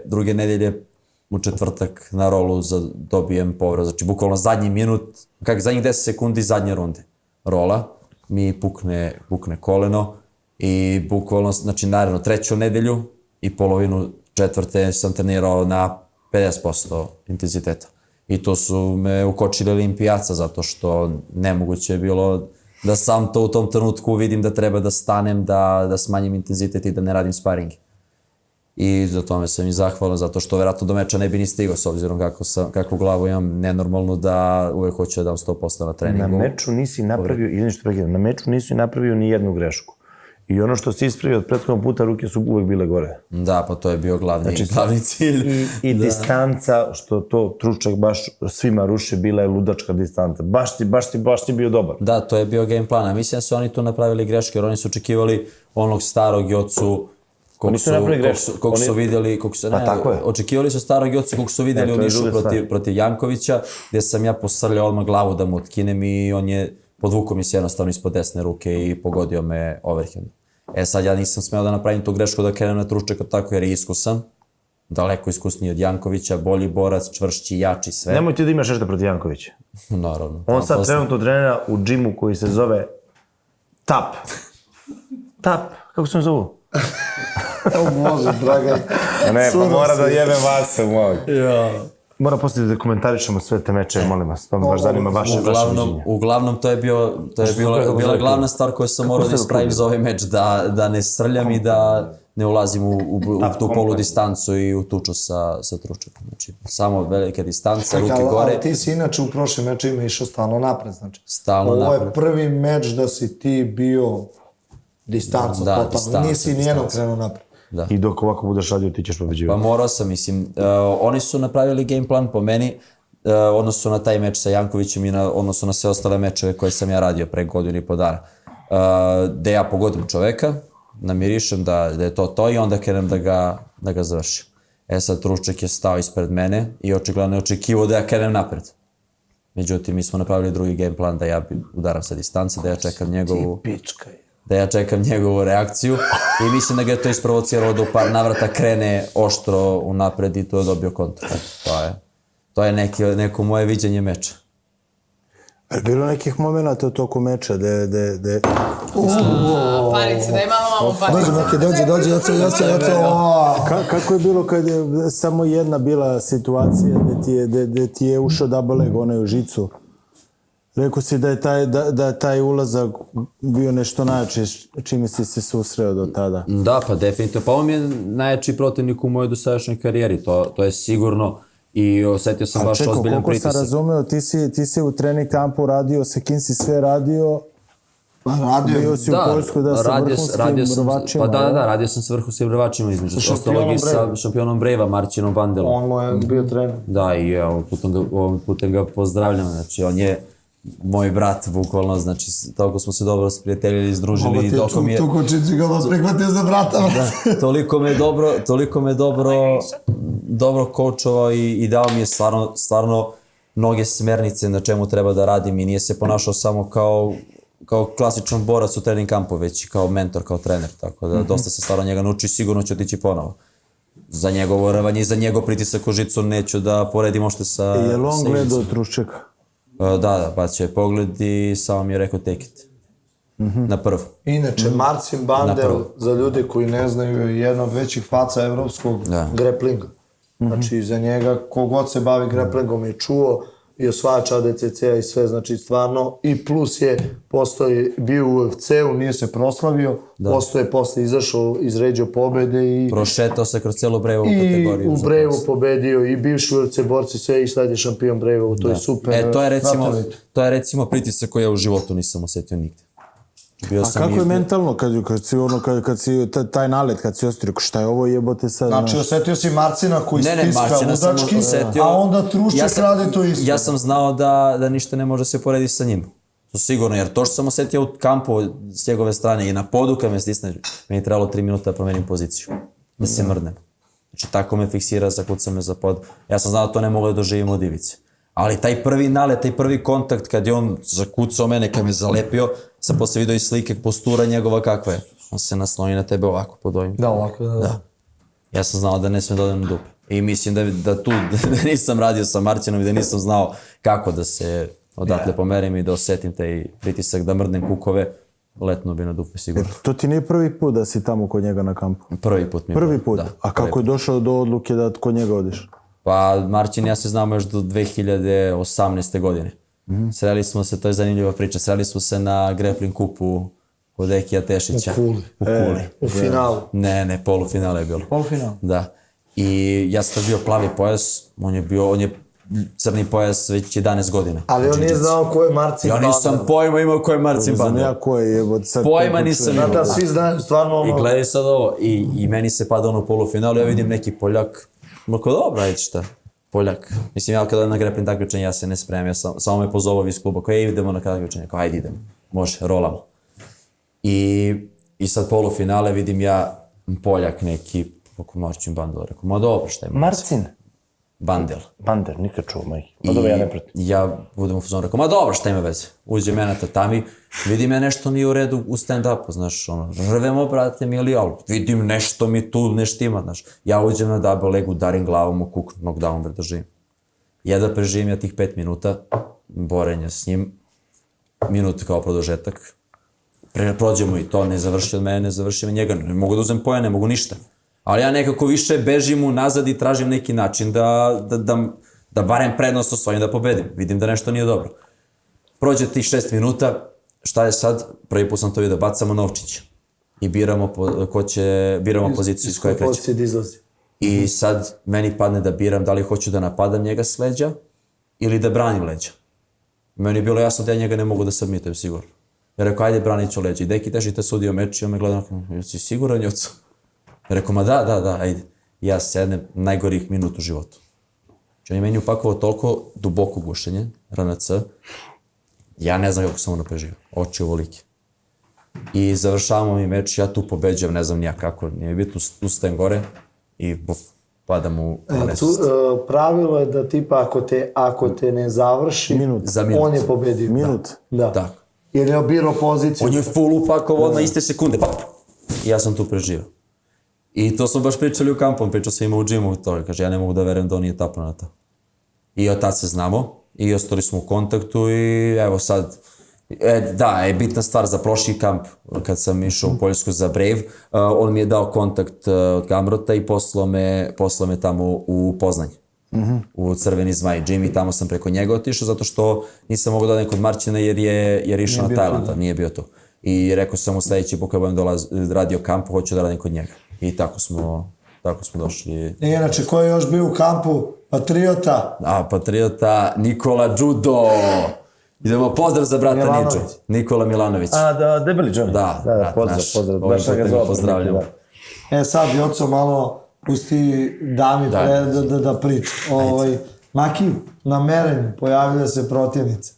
druge nedelje u četvrtak na rolu dobijem povredu. Znači, bukvalno zadnji minut, zadnjih 10 sekundi zadnje runde rola, mi pukne koleno i bukvalno, znači, naravno, treću nedelju i polovinu četvrte sam trenirao na 50% intenziteta. I to su me ukočili olimpijaca, zato što nemoguće je bilo da sam to u tom trenutku vidim da treba da stanem, da smanjim intenzitet i da ne radim sparinge. I za tome sam i zahvalan, zato što vjerojatno do meča ne bi ni stigao, s obzirom kakvu glavu imam, nenormalno da uvek hoću da dam 100% na treningu. Na meču nisi napravio ni jednu grešku. I ono što si ispravio od prethodnog puta, ruke su uvek bile gore. Da, pa to je bio glavni cilj. I distanca, što to Truščak baš svima ruši, bila je ludačka distanca. Baš ti bio dobar. Da, to je bio game plan. Mislim da su oni tu napravili greške, jer oni su očekivali onog starog Jocu koliko su vidjeli, očekivali su starog Jocu koliko su vidjeli u Nišu protiv Jankovića, gdje sam ja posrljao odmah glavu da mu otkinem i on je podvukao mi se jednostavno ispod desne ruke i pogodio me overhand. Sad ja nisam smeo da napravim tu grešku da krenem na Truščeka tako jer je iskusan, daleko iskusniji od Jankovića, bolji borac, čvršći, jači, sve. Nemoj ti da imaš nešto protiv Jankovića. Naravno. On sad trenutno trenira u džimu koji se zove TAP. TAP, kako se on zovu? Može, Dragan. Ne, pa mora da jebe vasu moj. Moram poslije da komentarišemo sve te meče, molim vas, to me baš zanima vaše mišljenje. Uglavnom, to je bila glavna stvar koju sam morao da ispravim za ovaj meč, da ne srljam i da ne ulazim u tu polu distancu i u tuču sa Truščekom. Znači, samo velike distance, ruke gore. Ali ti si inače u prošlim mečima išao stalno napred, znači. Stalno napred. Ovo je prvi meč da si ti bio distanca, totalno. Nisi nijednom krenuo napred. I dok ovako budeš radio, ti ćeš pobeđivati. Pa morao sam, mislim, oni su napravili game plan po meni, odnosno na taj meč sa Jankovićem i odnosno na sve ostale mečeve koje sam ja radio pre godinu i po dana. Da ja pogodim čoveka, namirišem da je to i onda krenem da ga završim. Sad Trušček je stao ispred mene i očigledno je očekivao da ja krenem napred. Međutim, mi smo napravili drugi game plan da ja udaram sa distance, da ja čekam njegovu reakciju i mislim da ga je to isprovociralo da u par navrata krene oštro unapred i to je dobio kontru. To je neko moje viđenje meča. Je bilo nekih momenta u toku meča gde... Parice, daj malo parice. Dođi, Kako je bilo kad je samo jedna bila situacija gde ti je ušao double leg, onaj u žicu? Rekao si da je taj ulazak bio nešto najjače, čime si se susreo do tada. Da, pa definitivno. Pa on je najjači protivnik u mojoj dosadašnjoj karijeri, to je sigurno. I osetio sam baš ozbiljan koliko sam pritisak. razumeo, ti si u trening kampu radio, sa kim si sve radio, bio si u Poljskoj sa vrhunskim rvačima. Pa da, radio sam sa vrhunskim rvačima između ostalog i sa šampionom Brejva, Marčinom Bandelom. On mu je bio trener. Da, i ovim putem ga pozdravljam, znači on je moj brat, bukvalno, znači toliko smo se dobro sprijateljili, izdružili i doko mi je... Tu kočici ga vas prihvatio za brata, brate. Toliko me dobro coachovao i dao mi je stvarno mnoge smernice na čemu treba da radim i nije se ponašao samo kao klasičan borac u trening kampu, već i kao mentor, kao trener, tako da dosta sam stvarno njega naučio i sigurno ću otići ponovo. Za njegovo rvanje i za njegov pritisak u žicu neću da poredim ošte sa... Je li on gledao Truščeka? Da, bacio je pogled i samo mi je rekao take it. Na prvo. Inače, Marcin Bandel, za ljude koji ne znaju, je jedna od većih faca evropskog grapplinga. Znači, za njega, kogod se bavi grapplingom je čuo i osvajač ADCC-a i sve, znači stvarno. I plus je, bio u UFC-u, nije se proslavio, postoje posle izašao, izređao pobede i... Prošetao se kroz cijelu Brejevovu kategoriju. I u Brejevu pobedio, i bivši UFC borci, sve, i sad je šampion Brejevovu, to je super. To je recimo pritisak koji ja u životu nisam osetio nigde. A kako je mentalno kad si taj nalet, kad si ostrio, šta je ovo jebote sad? Znači, osetio si Marcina koji stiska ludački, a onda Trušček radi to isto. Ja sam znao da ništa ne može se porediti sa njim. To sigurno, jer to što sam osetio u kampu s njegove strane i na podu kad me stisne, meni je trebalo 3 minuta da promenim poziciju, da se mrdnem. Znači, tako me fiksira, zakuca me za pod. Ja sam znao da to ne mogu da doživim od ivice. Ali taj prvi nalet, taj prvi kontakt kad je on zakucao mene, kad me zalepio, sam posle vidio i slike, postura njegova kakva je. On se nasloni na tebe ovako pod ovim. Da, ovako, da. Ja sam znao da ne smem da odem na dupe. I mislim da tu nisam radio sa Marcinom i da nisam znao kako da se odatle pomerim i da osetim taj pritisak, da mrdnem kukove, letno bi na dupe sigurno. To ti nije prvi put da si tamo kod njega na kampu? Prvi put mi je. Prvi put? A kako je došao do odluke da kod njega odiš? Pa Marcin i ja se znamo još do 2018. godine. Sreli smo se, to je zanimljiva priča, sreli smo se na grappling kupu kod Ekija Tešića. U Kuli. U finalu. Ne, polufinale je bilo. Polufinal? Da. I ja sam bio plavi pojas, on je crni pojas već 11 godina. Ali on nije znao ko je Marcin Bandel. Ja nisam pojma imao ko je Marcin Bandel. Znam ja ko je jebot. Pojma nisam imao. Da, svi znaju, stvarno ono... I gledaj sad ovo, i meni se pada ono u polufinalu, ja vidim neki Poljak, ako dobro, ajde šta, Poljak. Mislim, ja kada na grappling takmičenje, ja se ne spremam, ja samo me pozovao iz kluba, kao idemo na takmičenje, kao ajde idemo, može, rolamo. I sad polufinale vidim ja Poljak neki, kako Marcin Bandel, rekao, ma dobro, šta je Marcin? Bandel. Bandel, nikad čuo, majke. Pa dobro, ja ne pratim. Ja budem u fazonu, rekao, ma dobro, šta ima veze. Uđem ja na tatami, vidim ja nešto nije u redu u stand-upu, znaš, ono, rvemo, brate mi, ali vidim nešto mi tu ne štima, znaš. Ja uđem na double leg, udarim glavom u kuk, knockdown, bre, doživim. Ja da preživim ja tih 5 minuta borenja s njim, minut kao produžetak, prođemo i to, ne završi od mene, ne završi od njega, ne mogu da uzem poen, ne mogu ništa. Ali ja nekako više bežim unazad i tražim neki način da barem prednost osvojim, da pobedim. Vidim da nešto nije dobro. Prođe tih 6 minuta, šta je sad? Prvi put sam to vidio, bacamo novčić. I biramo poziciju iz koje kreće. I sad meni padne da biram da li hoću da napadam njega s leđa ili da branim leđa. Meni je bilo jasno da ja njega ne mogu da submitujem, sigurno. Ja rekao, ajde branit ću leđa. I Deki Tešić te sudio meč i on me gleda, jesi siguran, Joco? Rekao, ma da, ajde. Ja sednem najgorih minut u životu. Znači, on je meni upakovao toliko duboko gušenje, RNC, ja ne znam kako sam ono preživio. Oči ovolike. I završavamo mi meč, ja tu pobeđujem, ne znam nija kako, nije bitno, ustajem gore i padam u nesvest. Pravilo je da tipa ako te ne završi, on je pobedio. Minut? Da. Tako. Jer je obirao poziciju. On je full upakovao odmah iste sekunde, pap! I ja sam tu preživio. I to smo baš pričali u kampu, pričao sam ima u džimu to, kaže ja ne mogu da verujem da on nije tapno na to. I od tad se znamo i ostali smo u kontaktu i evo sad, da, je bitna stvar za prošli kamp, kad sam išao u Poljsku za Brave, on mi je dao kontakt od Gamrota i poslao me tamo u Poznanje, u Crveni zmaj gym i tamo sam preko njega otišao zato što nisam mogao da odem kod Marćina jer je išao na Tajlanda, nije bio tu. I rekao sam mu sledeći put kad budem radio kampu, hoću da radim kod njega. I tako smo tako smo došli. I inače, ko je još bio u kampu Patriota? Patriota Nikola Judo. Idemo, pozdrav za brata Milanović. Niču. Nikola Milanović. Debeli Johnny. Da, pozdrav. Ovim Baš ga putem zove. pozdravljamo. Sad, Joco, malo pusti dami da priča. Maki, na merenju pojavlja se protivnica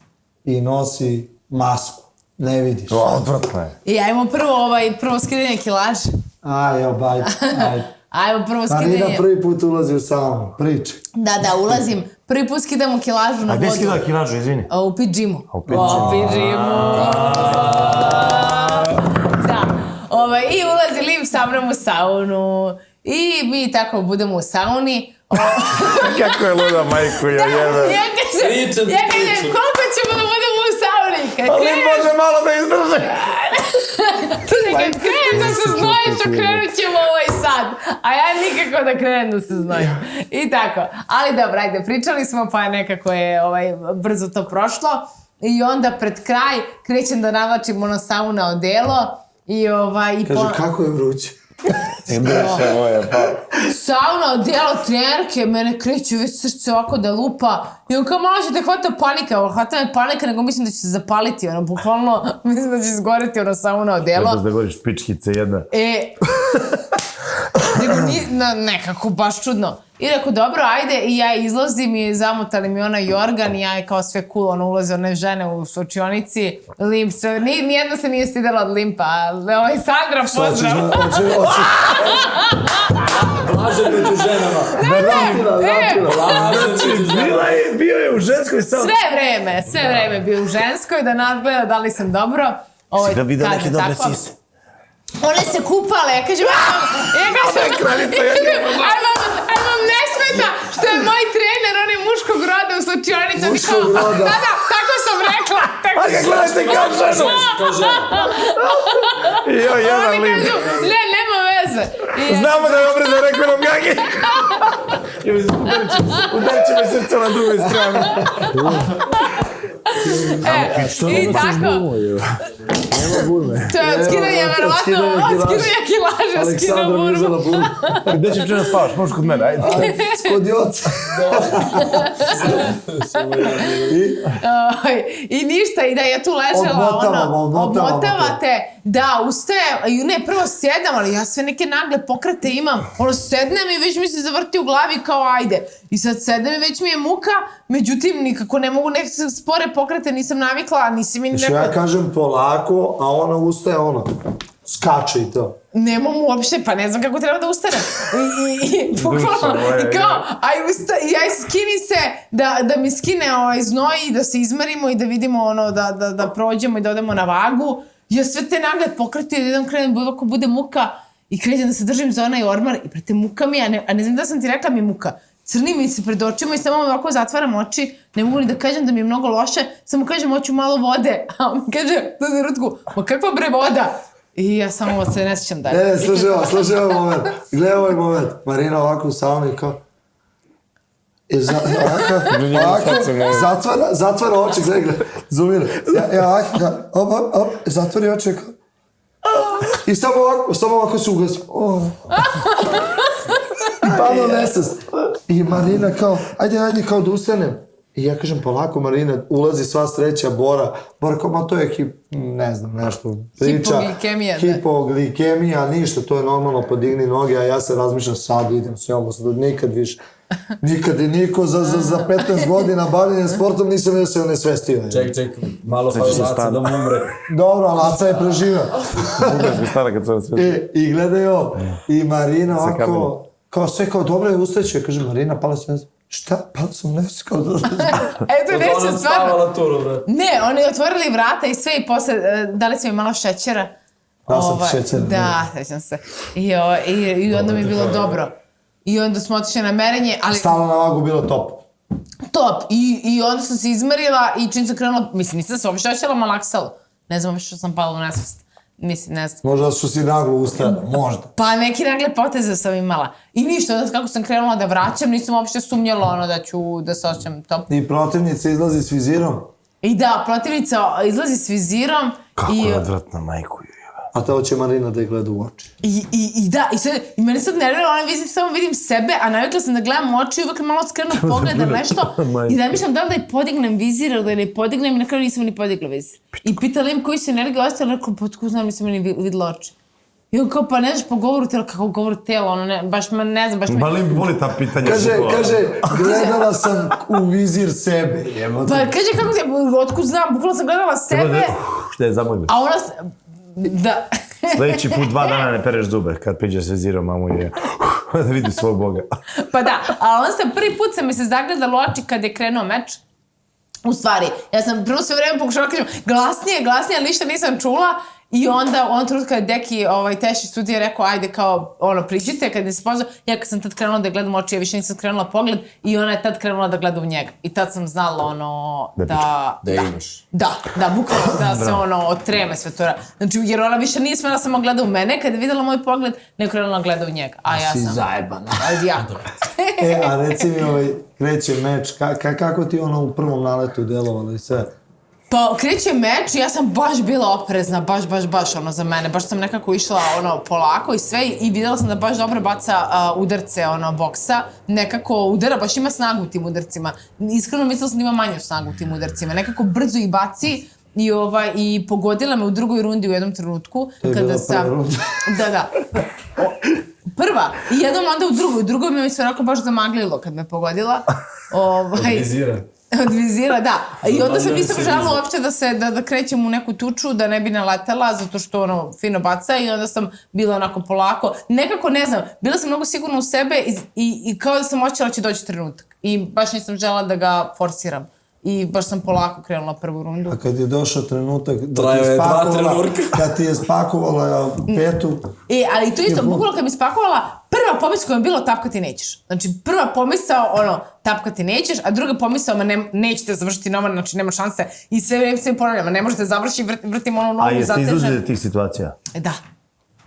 i nosi masku. Ne vidiš. Odvratno je. I ajmo prvo skidanje kilaže. Evo, bajte, ajde. Ajmo prvo Marina skidanje. prvi put ulazi u saunu, priča. Da, ulazim. Prvi put skidamo kilažu na A gde vodu. skidala kilažu, izvini? U pidžimu. U pidžimu. Da. I ulazi Lim sa mnom u saunu. I mi tako budemo u sauni. Kako je luda, majku, ja jebe. Ja kažem, koliko ćemo da budemo u sauni? Ali može malo da izdrži. Kad krenem da se znojiš, okrenut ćemo sad. A ja nikako da krenem da se znojim. I tako. Ali dobro, ajde, pričali smo, pa nekako je brzo to prošlo. I onda pred kraj krećem da navlačim ono sauna odelo. Kaže, kako je vruće? Sauna, odelo, trenerke, mene kreće već srce ovako da lupa. I on kao malo će te hvata panika, hvata me panika, nego mislim da će se zapaliti, bukvalno, mislim da će izgoreti sauna, odelo. Trebaš da goriš pičkice jedna. Nego nekako baš čudno. I rekao, dobro, ajde, i ja izlazim i zamotali mi onaj jorgan i ja je kao sve cool, ulaze one žene u slučionici, Limp, nijedna se nije stidela od Limpa, Sandra, pozdrav. Blažen među ženama. Bio je u ženskoj sauni. Sve vreme bio u ženskoj, da nadgleda da li sam dobro. Si da vidio neke dobre sise. One se kupale, ja kažem, aj vam ne smeta što je moj trener, on je muškog roda u slučionicom. Muškog roda. Da, tako sam rekla. A ga gledajte kao ženu. Joj, jedan Oni Limp. kažu, ne, nema veze. Znamo da je obrezao, rekao nam Gagi. Udarit će me srce na drugoj strani. I tako. Nema burme. To je odskidanje, verovatno, odskidanje kilaže, skida Aleksandra mi burmu. uzela burmu. Gde će včera spavaš? Možeš kod mene, ajde. Kod Joca. I ništa, i da je tu ležala, obmotavate, da, ustaje, ne, prvo sjedam, ali ja sve neke nagle pokrete imam, sednem i već mi se zavrti u glavi kao ajde, i sad sednem i već mi je muka, međutim, nikako ne mogu neke spore pokrete, nisam navikla, nisi mi Što ja kažem polako, a ona ustaje skače i to. Nemam uopšte, pa ne znam kako treba da ustanem. I bukvalno, i kao, aj skini se, da mi skine znoj i da se izmerimo i da vidimo da prođemo i da odemo na vagu. Ja sve te nagle pokreti, jedan krenem, ovako bude muka i krećem da se držim za onaj ormar i prete muka mi, a ne znam da sam ti rekla mi muka. Crni mi se pred očima i samo ovako zatvaram oči, ne mogu ni da kažem da mi je mnogo loše, samo kažem hoću malo vode, a on kaže, da Rutku, ma kakva bre voda? I ja samo se ne sjećam dalje. Slušaj ovaj moment. Gledaj ovaj moment. Marina ovako u sauni kao... Zatvara oči, gledaj, zoomira. Zatvori oči kao... I samo ovako se ugasi. I padao nesest. I Marina kao, ajde kao da ustanem. I ja kažem, polako Marina, ulazi sva sreća, Bora kao, ma to je ne znam, nešto priča. Hipoglikemija, da. Hipoglikemija, ništa, to je normalno, podigni noge, a ja se razmišljam, sad idem sve ovo, nikad više. Nikad i niko za 15 godina bavljenja sportom nisam da se onesvestio. Ček, malo pa Laca da mu umre. Dobro, Laca je preživao. Ugaš mi stara kad se onesvestio. I gledaj ovo, i Marina ovako, kao sve kao dobro je ustaću, ja kažem, Marina, pala sam nesvest. Šta? Pala sam nesvest kao da... Eto, neće stvarno. Turu, bre. Ne, oni otvorili vrata i sve i posle dali su mi malo šećera. Dao sam ti šećera. Da, sećam se. I onda mi je bilo dobro. I onda smo otišli na merenje, ali... Stalo na vagu bilo top. Top. I onda sam se izmerila i čim sam krenula, mislim, nisam se uopšte osjećala malaksalo. Ne znam što sam pala u nesvest. Mislim, ne znam. Možda su si naglo ustala, možda. Pa neki nagle poteze sam imala. I ništa, onda kako sam krenula da vraćam, nisam uopšte sumnjala da ću da se osjećam top. I protivnica izlazi s vizirom. I da, protivnica izlazi s vizirom. Kako je odvratna, majku ju jeba. A to će Marina da je gleda u oči. I meni sad nervira, ona vizija, samo vidim sebe, a navikla sam da gledam u oči i uvek malo skrenu pogledam nešto i da mišljam da li da je podignem vizir ili da ne podignem i na kraju nisam ni podigla vizir. I pitala im koji su energije ostale, rekao, pa tko znam, nisam ni videla oči. I on kao, pa ne znaš po govoru tela, kako govoru tela, ono, ne, baš me, ne znam, baš me... Balim voli ta pitanja. Kaže, gledala sam u vizir sebe. Pa kaže, kako ti, otkud znam, bukvalno sam gledala sebe, Šta je zamojno? a ona... Da. Sledeći put 2 dana ne pereš zube, kad priđe s vezirom, mamu je da vidi svog Boga. Pa da, ali onda sam prvi put sam mi se zagledala u oči kad je krenuo meč. U stvari, ja sam prvo sve vreme pokušala kažem glasnije, ali ništa nisam čula. I onda, on trenutka je Deki, Teši studija rekao, ajde kao, priđite, kad mi se pozvao. Ja kad sam tad krenula da gledam u oči, ja više nisam krenula pogled i ona je tad krenula da gleda u njega. I tad sam znala, Da imaš. Da, bukvalno da se od treme sve to radi. Znači, jer ona više nije smela samo gleda u mene, kad je videla moj pogled, nego krenula gleda u njega. A ja sam... Si zajebana. Jako. A reci mi, kreće meč, kako ti u prvom naletu delovalo i sve? Pa kreće meč i ja sam baš bila oprezna, baš za mene. Baš sam nekako išla polako i sve i videla sam da baš dobro baca udarce boksa. Nekako udara, baš ima snagu u tim udarcima. Iskreno mislila sam da ima manju snagu u tim udarcima. Nekako brzo ih baci i pogodila me u drugoj rundi u jednom trenutku. To je bila prva runda. Da. Prva. I jednom onda u drugoj. U drugoj mi se onako baš zamaglilo kad me pogodila. Od vizira, da. I onda sam nisam žela uopšte da krećem u neku tuču, da ne bi naletela, zato što fino baca i onda sam bila onako polako. Nekako, ne znam, bila sam mnogo sigurna u sebe i kao da sam očela će doći trenutak. I baš nisam žela da ga forsiram. I baš sam polako krenula prvu rundu. A kad je došao trenutak kad ti je spakovala petu... Ali to isto, bukvalno kad mi spakovala, prva pomisla koja mi je bilo tapkati nećeš. Znači, prva pomisao, tapkati nećeš, a druga pomisao, nećete završiti novan, znači nema šanse. I sve vreme se mi ponavljam, ne možete završiti, vrtimo novu zatežen. A jeste izlazili tih situacija? Da.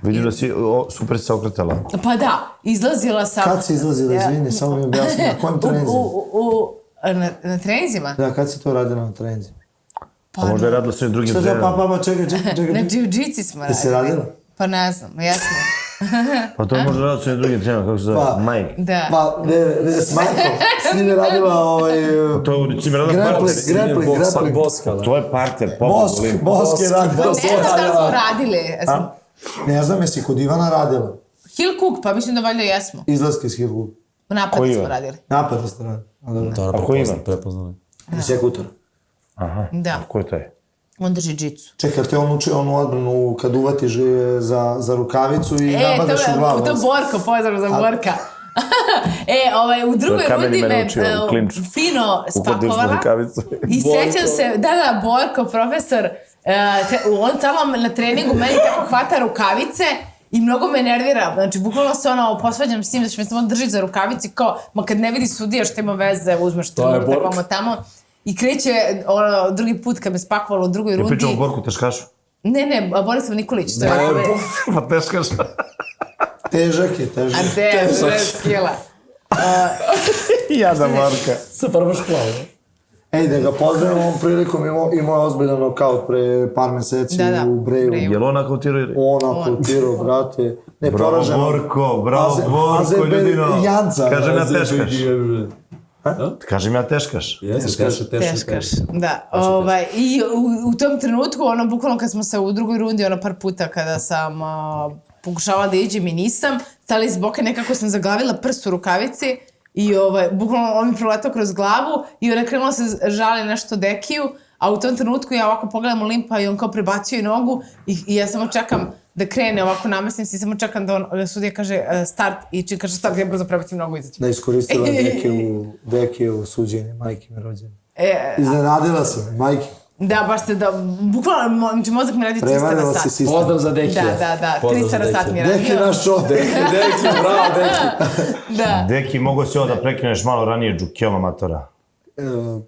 Vidim da si super se okretala. Pa da, izlazila sam... Kad si izlazila, izvini, samo mi objasni, na kojem trenizima? Na trenizima? Da, kad si to radila na trenizima? Pa možda je radila s ovim drugim trenerom. Pa, čekaj. Na džiu-džici smo radili. Jesi radila? Pa ne znam, jesmo. Pa to je možda radila s ovim drugim trenerom, kako se zove, Mike. Da. Pa, ne, s Majkom. S njim je radila To je s njim je radila parter. Grappling. To je parter, Bosk je radila. Ne znam da li smo radili. Ne znam, jesi kod Ivana radila? Hill Cook, pa mislim da valjda jesmo. Izlaske iz Hill Cook. Napad smo radili. Napad ste radili. A ko ima? Prepoznali. Sekutor. Aha, da. Ko je to je? On drži džicu. Čekaj, te on uči onu odbranu kad uvatiš za rukavicu i nabadaš u glavu. To je Borko, pozdrav za Borka. U drugoj rundi me fino spakovala i sjećam se, da, Borko, profesor, on tamo na treningu meni tako hvata rukavice i mnogo me nervira, znači bukvalno se posvađam s njim, znači me samo drži za rukavici kao, ma kad ne vidi sudija što ima veze, uzmeš trenutak vamo tamo i kreće drugi put kad me spakovalo u drugoj rundi. Je pričao o Borku teškašu? Ne, Borislav Nikolić. Pa teškaš. Težak je. A 6 kila. Jada Borka. Super baš plavo. Ej, da ga pozdravim ovom prilikom, imao je ozbiljan nokaut pre par meseci u Breju. Je li on akautirao? On akautirao, brate. Ne, poraženo. Bravo Borko, ljudino. Janca. Kažem ja teškaš. Kažem ja teškaš. Teškaš, da. I u tom trenutku, bukvalno kad smo se u drugoj rundi, par puta kada sam pokušavala da iđem i nisam, stali iz boka, nekako sam zaglavila prst u rukavici i bukvalno on mi proletao kroz glavu i ona krenula se žali nešto Dekiju, a u tom trenutku ja ovako pogledam Olimpa i on kao prebacio i nogu i ja samo čekam da krene, ovako namesnim se i samo čekam da sudija kaže start i čim kaže start, ja brzo prebacim nogu i izađem. Da iskoristila Dekiju u suđenje, majke mi rođene. Iznenadila sam, majke. Da, baš se da, bukvalno, znači mozak mi radi 300 na sat. Pozdrav za Dekija. Da, 300 na sat mi radi. Deki naš čovjek. Deki, bravo Deki. Da. Deki, mogo si ovo da prekineš malo ranije džukelo matora.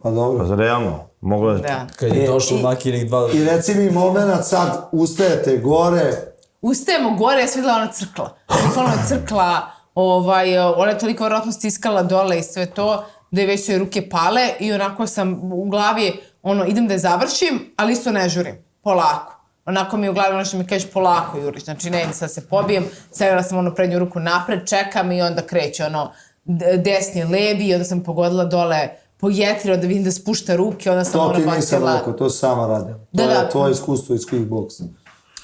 Pa dobro. Pa za realno, moglo da... Kad je došlo makinih 2... I reci mi moment sad, ustajete gore. Ustajemo gore, ja sam videla ona crkla. Bukvalno je crkla, ona je toliko vjerojatno stiskala dole i sve to, da je već joj ruke pale i onako sam u glavi, idem da je završim, ali isto ne žurim, polako. onako mi je u glavi ono što mi kažeš polako juriš, znači ne idem sad se pobijem, stavila sam ono prednju ruku napred, čekam i onda kreće ono desni, levi i onda sam pogodila dole po jetri, onda vidim da spušta ruke, onda sam To ono ti nisam bacila. rekao, to si sama radila. To Da, je da. tvoje iskustvo iz kickboksa.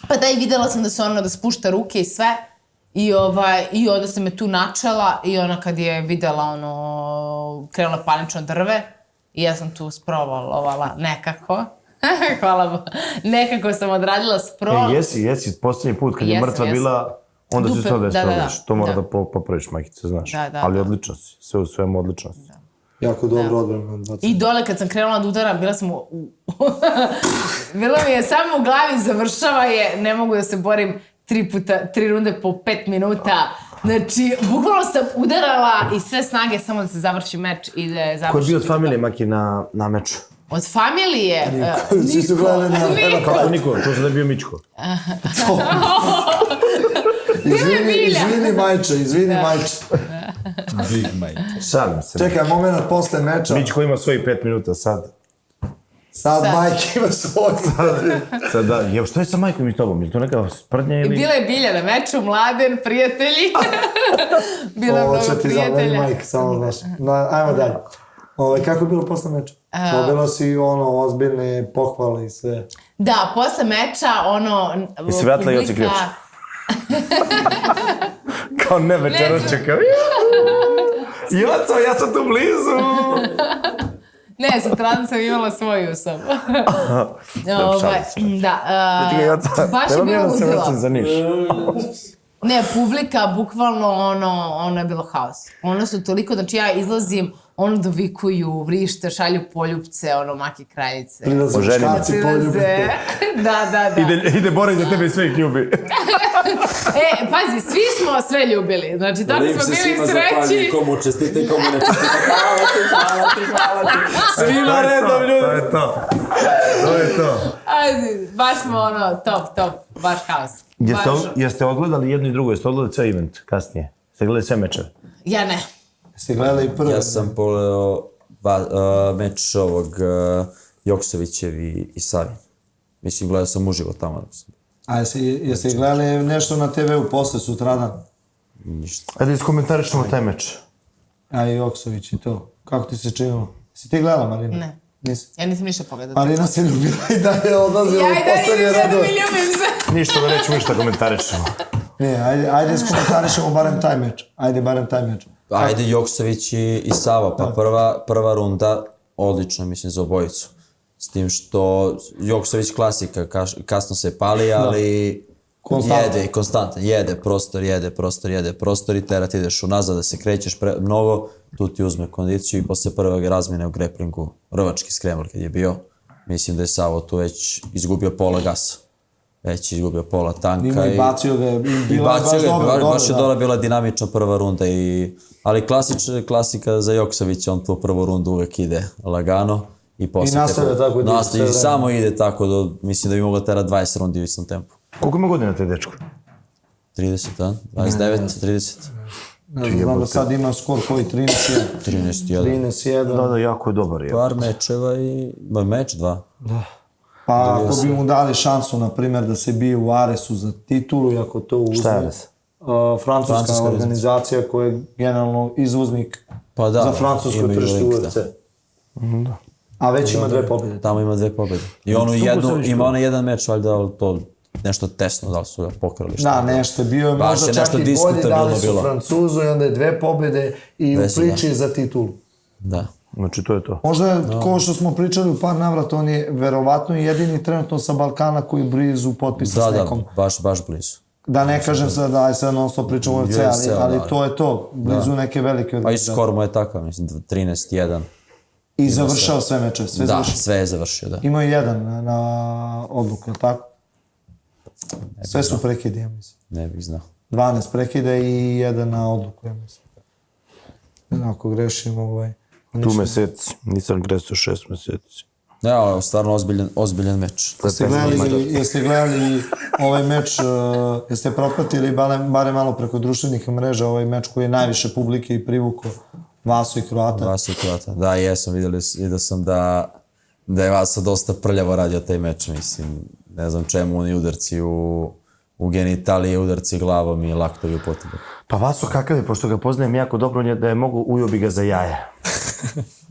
Pa da, i videla sam da se ono da spušta ruke i sve. I onda se me tu načela i ona kad je videla ono, krenula panično drve i ja sam tu sprovala nekako. Hvala Bogu. Nekako sam odradila sprov. Jesi, posljednji put kad je Jesam, mrtva jesam. bila, onda si Dupe, to da je da, sprobaš. To mora da. da popraviš, majkice, znaš. Da, Ali da. odlično si, sve u svemu odlično si. Jako dobro odbrano. I dole kad sam krenula da udaram, bila sam bilo mi je samo u glavi završava je, ne mogu da se borim 3 runde po 5 minuta. Znači, bukvalno sam udarala i sve snage samo da se završi meč i da je završi. Ko je bio od familije Maki na meču? Od familije? Niko. Svi su gledali na Niko. Kako niko? To se da je bio Mičko. Izvini Majče. Big mate. Šalim se. Čekaj, moment posle meča. Mičko ima svojih 5 minuta sad. Sad Majke ima svoj. Sad da, evo što je sa majkom i tobom? Je to neka sprdnja ili... Bila je Bilja na meču, Mladen, prijatelji. Bila je Ovo mnogo će ti zavljeni prijatelja. Majke, samo znaš. Ajmo dalje. Kako je bilo posle meča? Dobila si ono, ozbiljne pohvale i sve. Da, posle meča, ono... Jesi vratila Joci ključ? Kao ne večeras čekam. Joco, ja sam tu blizu! Ne, sutradan sam imala svoju sobu. Da, baš je bilo ludilo. Za Niš. Ne, publika, bukvalno, ono je bilo haos. Ono su toliko, znači ja izlazim, ono dovikuju, vrište, šalju poljupce, ono maki kraljice. Prilaze muškarci, poljubite. Da. Ide Bora iza tebe i sve ih ljubi. Pazi, svi smo sve ljubili. Znači, tako smo bili sreći. Komu čestite, komu ne čestite. Hvala ti. Svima redom, ljudi. To je to. Pazi, baš smo ono, top, baš haos. Jeste odgledali jedno i drugo? Jeste odgledali ceo event kasnije? Jeste gledali sve mečeve? Ja ne. Jeste gledali prvo? Ja sam pogledao meč ovog Joksovićev i Savi. Mislim, gledao sam uživo tamo. A jeste gledali nešto na TV-u posle sutradan? Ništa. Ajde iskomentarišemo taj meč. A i Joksović i to. Kako ti se činilo? Si ti gledala, Marina? Ne. Nisi? Ja nisam ništa pogledala. Marina se ljubila i dalje odlazila Ja u i dalje poslednje nisam da radove. mi ljubim se. Ništa da nećemo ništa komentarišemo. Ne, ajde iskomentarišemo barem taj meč. Ajde, Joksović i Sava, pa prva runda, odlično, mislim, za obojicu. S tim što Joksović klasika, kasno se pali, ali konstantan, jede prostor i tera ti ideš unazad da se krećeš mnogo, tu ti uzme kondiciju i posle prve razmjene u greplingu, rvački skremor kad je bio, mislim da je Savo tu već izgubio pola gasa. Već izgubio pola tanka i bacio ga je. I bacio ga, baš je dole bila dinamična prva runda. Ali klasika za Joksovića, on tu prvu rundu uvek ide lagano. I nastavlja tako da ide. I samo ide tako da mislim da bi mogla tera 20 rundi u istom tempu. Koliko ima godina taj dečko? 30, a? 29, 30. Znam da sad ima skor koji 13-1. 13-1. 13-1. Da, jako je dobar. Par mečeva i... Meč, 2. Pa ako bi mu dali šansu, na primjer, da se bije u Aresu za titulu, i ako to uzme... Šta je Ares? Francuska organizacija koja je generalno izvoznik za francusko tržište UFC. A već ima 2 pobjede. Tamo ima 2 pobjede. I ima ono jedan meč, valjda, ali to nešto tesno, da li su ga pokrali. Da, nešto je bio, možda čak i bolji, dali su Francuzu i onda je 2 pobjede i u priči za titulu. Da. Znači, to je to. Možda, ko što smo pričali u par navrata, on je verovatno jedini trenutno sa Balkana koji je blizu potpisa s nekom. Da, baš blizu. Da ne kažem sad da je sad non stop pričamo o UFC, ali to je to, blizu neke velike Pa organizacije. i skor mu je takav, mislim, 13-1. I završao sve mečeve, sve završio. Da, sve je završio, da. Imao je 1 na odluku, tako? Sve su prekide, ja mislim. Ne bih znao. 12 prekide i 1 na odluku, ja mislim. Ako grešim, Tu meseci, nisam gresio 6 meseci. Ne, ali stvarno ozbiljan meč. Jeste gledali ovaj meč, jeste propratili barem malo preko društvenih mreža ovaj meč koji je najviše publike i privukao Vaso i Kroata? Vaso i Kroata, da, jesam, vidio sam da je Vaso dosta prljavo radio taj meč, mislim. Ne znam čemu oni udarci u genitalije, udarci glavom i laktovi u potibu. Pa Vaso kakav je, pošto ga poznajem jako dobro, on je da je mogu, ujo bi ga za jaja.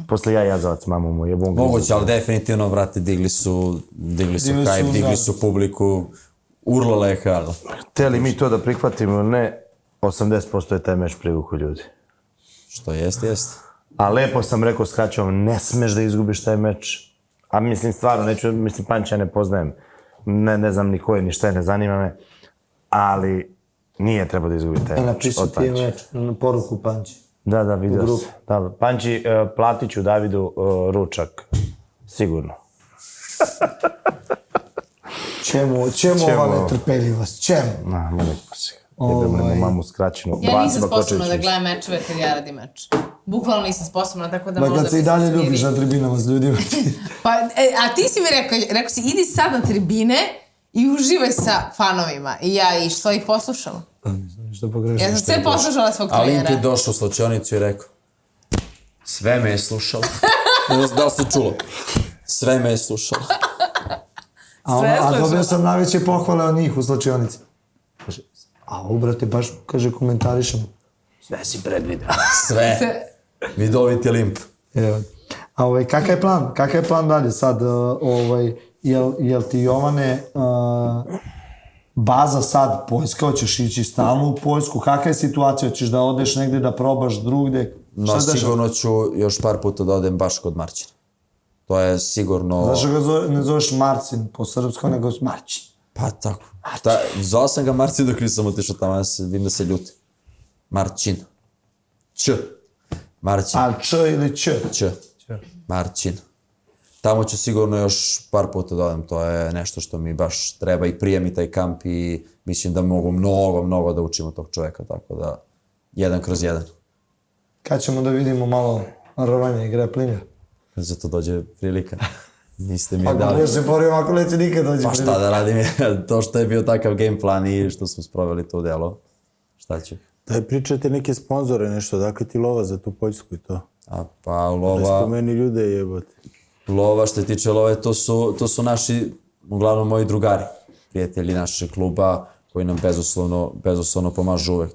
Posle ja jazavac mamu mu je bonga. Moguće, ali definitivno, vrati, digli su hype, digli su publiku, urlala je hala. Hteli mi to da prihvatimo ili ne, 80% je taj meč privukao ljudi. Što jeste. A lepo sam rekao s Haćom, ne smeš da izgubiš taj meč. A mislim, stvarno, mislim, Panča ne poznajem. Ne znam ni ko je, ni šta je, ne zanima me. Ali nije trebao da izgubi taj meč. Napiši ti meč na poruku Panči. Da, vidio se. Da, Panči, platit ću Davidu ručak. Sigurno. Čemu ova netrpeljivost? Čemu? Molim se. Jebemo mamu skraćenu. Ja nisam sposobna da gledam mečeve kad ja radim meč. Bukvalno nisam sposobna, tako da možda Kad se i dalje ljubiš na tribinama s ljudima. Pa, a ti si mi rekao si, idi sad na tribine i uživaj sa fanovima. I ja išla i poslušala. Što pogrešno. Ja sam sve poslušala svog trenera. Ali im ti je došao u slučajnicu i rekao, sve me je slušalo. Ne znam da li se čulo. Sve me je slušalo. A dobio sam najveće pohvale od njih u slačionici. Kaže, a ubrate, baš, kaže, komentarišemo. Sve si predvideo. Sve. Vidoviti limp. Evo. A kakav je plan dalje sad? Jel ti, Jovane, baza sad Poljska, hoćeš ići stalno u Poljsku? Kakva je situacija? Hoćeš da odeš negde da probaš drugde? No, sigurno ću još par puta da odem baš kod Marčina. To je sigurno... Zašto ga ne zoveš Marcin po srpskom, nego Marčin? Pa tako. Zvao sam ga Marcin dok nisam otišao tamo, ja vidim da se ljuti. Marčin. Č. Marčin. A Č ili Č? Č. Marčin. Tamo ću sigurno još par puta da odem, to je nešto što mi baš treba i prije mi taj kamp i mislim da mogu mnogo da učim od tog čoveka, tako da 1/1. Kad ćemo da vidimo malo rvanja i graplinga? Za to dođe prilika. Niste mi Pa dali. ja se borim ako neće nikad dođe Pa prilika. šta da radim, to što je bio takav game plan i što smo sproveli to delo, šta ću? Daj pričajte neke sponzore, nešto, dakle ti lova za tu Poljsku i to. Pa Da lova, spomeni ljude jebote. što se tiče love, to su naši, uglavnom moji drugari, prijatelji našeg kluba, koji nam bezuslovno pomažu uvek.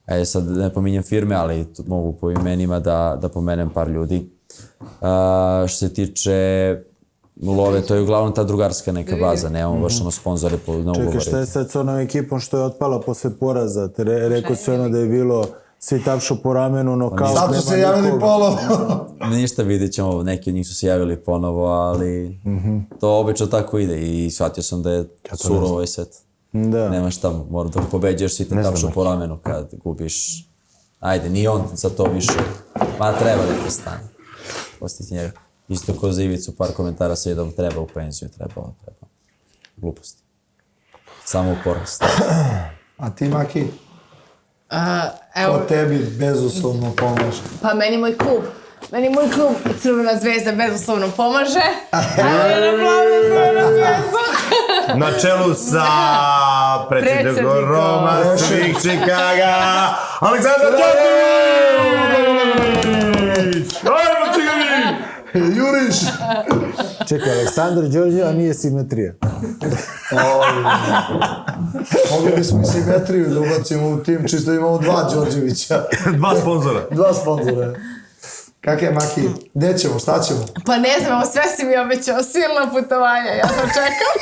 Ajde sad ne pominjem firme, ali mogu po imenima da pomenem par ljudi. Što se tiče love, to je uglavnom ta drugarska neka baza, nemamo baš ono sponzore na ugovore. Čekaj, šta je sad s onom ekipom što je otpala posle poraza? Rekao si ono da je bilo svi tapšu po ramenu, no kao... Sad su se javili polo. Ništa, vidjet ćemo, neki od njih su se javili ponovo, ali to obično tako ide i shvatio sam da je surovo ovaj set. Da. Nema šta, mora da pobeđaš, svi te tapšu po ramenu kad gubiš. Ajde, ni on za to više, ma treba da te stane. Postiti njega. Isto ko za Ivicu, par komentara se je da treba u penziju, treba. Gluposti. Samo u porast. A ti, Maki, Evo, ko tebi bezuslovno pomaže? pa meni moj klub Crvena zvezda bezuslovno pomaže. Ajde na plavu Crvena zvezda. Na čelu sa predsjednikom Roma svih Čikaga, Aleksandar Đorđević! Ajmo Čikavi! Juriš! Čekaj, Aleksandar Đorđević, a nije simetrija. Mogli bismo i simetriju da ubacimo u tim, čisto imamo 2 Đorđevića. 2 sponzora. 2 sponzora. Kako je, Maki? Gde ćemo? Šta ćemo? Pa ne znam, ovo sve si mi obećao, silna putovanja, ja sam čekam.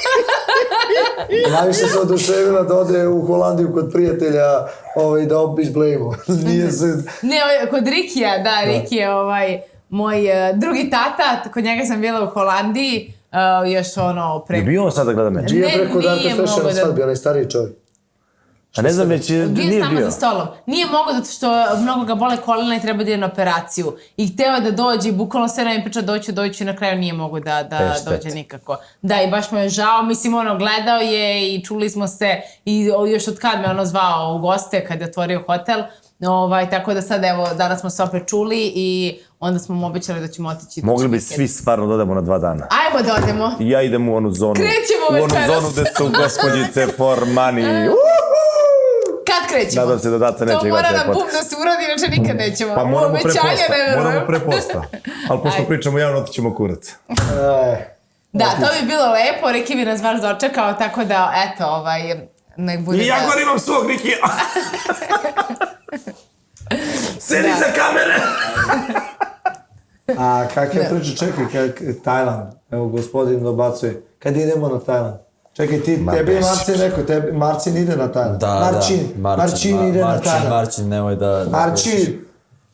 Najviše se oduševila da ode u Holandiju kod prijatelja da obiš Blejmo. Nije se... Ne, kod Rikija, da, Riki je moj drugi tata, kod njega sam bila u Holandiji, još ono Je bio on sad da gleda meč? Nije preko Darka nije Stešana mogao da- svadbi, onaj stariji čovjek. A ne znam već, Bio nije s nama bio. za stolom. Nije mogao zato što mnogo ga bole kolena i treba da ide na operaciju. I hteo je da dođe i bukvalno sve nam je pričao doći i na kraju nije mogao da dođe nikako. Da, i baš mu je žao. Mislim, gledao je i čuli smo se i još od kad me zvao u goste kad je otvorio hotel. Tako da sad, evo, danas smo se opet čuli i onda smo mu obećali da ćemo otići. Mogli bi svi stvarno da odemo na 2 dana. Ajmo da odemo. I ja idem u onu zonu. Krećemo U onu večeras. zonu gde su gospođice for money. Kad krećemo? Nadam se da Daca neće To imati mora taj nam podcast. bum da se uradi, inače nikad nećemo. Pa moramo pre Obećanja posta. ne verujem. Moramo pre posta. Ali pošto Ajde. pričamo javno, otićemo kurac. Da, to bi bilo lepo, Riki bi nas baš dočekao, tako da, eto, nek bude... I ja gore imam svog Rikija. Sedi za kamere. A kak je priča, čekaj, Tajland, evo gospodin dobacuje, kad idemo na Tajland? Čekaj, tebi je Marcin rekao, Marcin ide na Tajland. Marcin ide na Tajland. Marcin, nemoj da... Marcin!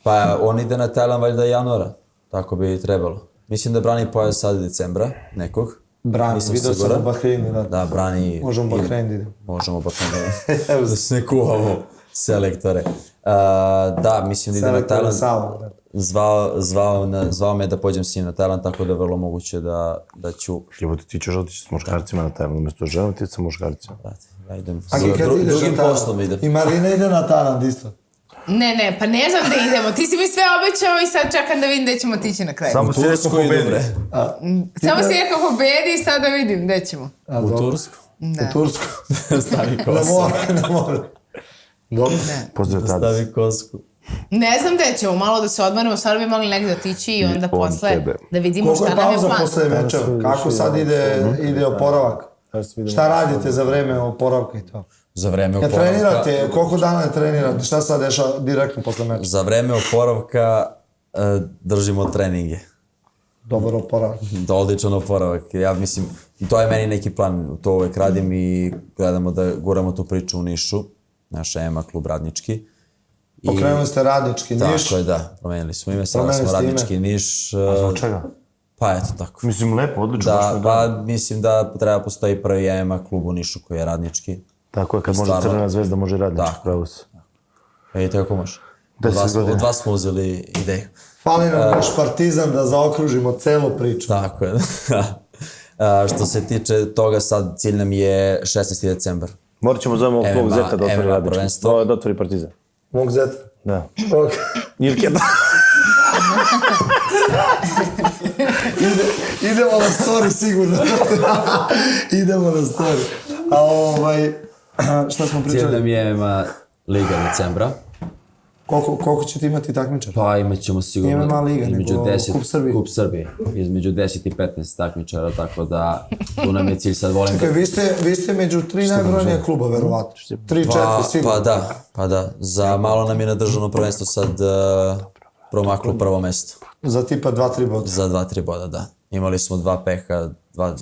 Pa on ide na Tajland valjda januara, tako bi trebalo. Mislim da brani pojas sad decembra, nekog. Brani, vidio sam u Bahreinu. Da, brani... Možemo u Bahrein da idemo. Možemo u Bahrein da idemo. Da se ne kuvamo selektore. Da, mislim da ide na Tajland. Zvao me da pođem s njim na Tajland, tako da je vrlo moguće da ću... Jebote, ti ćeš otići s muškarcima na Tajland, umjesto žena ti sa muškarcima. Ja idem A kad ideš drugim na Tajland? poslom idem. I Marina ide na Tajland isto. Ne, pa ne znam da idemo. Ti si mi sve obećao i sad čekam da vidim gde ćemo tići na kraju. Samo si rekao pobedi. Samo si rekao pobedi i sad da vidim gde ćemo. U Tursku? U Tursku. Stavi Na kosku. more, na more. Dobro. Pozdrav tada. Stavi kosku. Ne znam gde ćemo, malo da se odmarimo, stvarno bi mogli negde otići i onda posle da vidimo Koliko šta je nam je pauza plan. posle večera? Kako sad ide oporavak? Šta radite za vreme oporavka i to? Za vreme Ja oporavka... trenirate, koliko dana ne trenirate? Šta sad dešava direktno posle meča? Za vreme oporavka držimo treninge. Dobar oporavak. Odličan oporavak. Ja mislim, to je meni neki plan. To uvek radim i gledamo da guramo tu priču u Nišu. Naša EMA klub radnički. Pokrenuli ste radnički Niš. Tako je, da. Promenili smo ime, sada smo radnički Niš. Zbog čega? Pa eto tako. Mislim, lepo, odlično. Da, pa mislim da treba postoji prvi EMA klub u Nišu koji je radnički. Tako je, kad može Crvena zvezda, može radnički, pravo se. Vidite kako može. 10 godina. Od vas smo uzeli ideju. Fali nam još Partizan da zaokružimo celu priču. Tako je. Što se tiče toga, sad cilj nam je 16. decembar. Morat ćemo zovemo ovog Zeta da otvori radnički. Da otvori Partizan. Mog zeta. Da. Ok. Irketa. Idemo na story sigurno. Idemo na story. A šta smo pričali? Cilj nam je MMA Liga decembra. Koliko ćete imati takmičara? Pa imat ćemo sigurno MMA Liga, nego Kup Srbije. Kup Srbije. Između 10 i 15 takmičara, tako da tu nam je cilj sad volim. Čekaj, vi ste među 3 najbrojnije kluba, verovatno. 3-4 sigurno. Pa da. Za malo nam je na državno prvenstvo sad promaklo prvo mesto. Za tipa 2-3 boda. Za 2-3 boda, da. Imali smo 2 peha,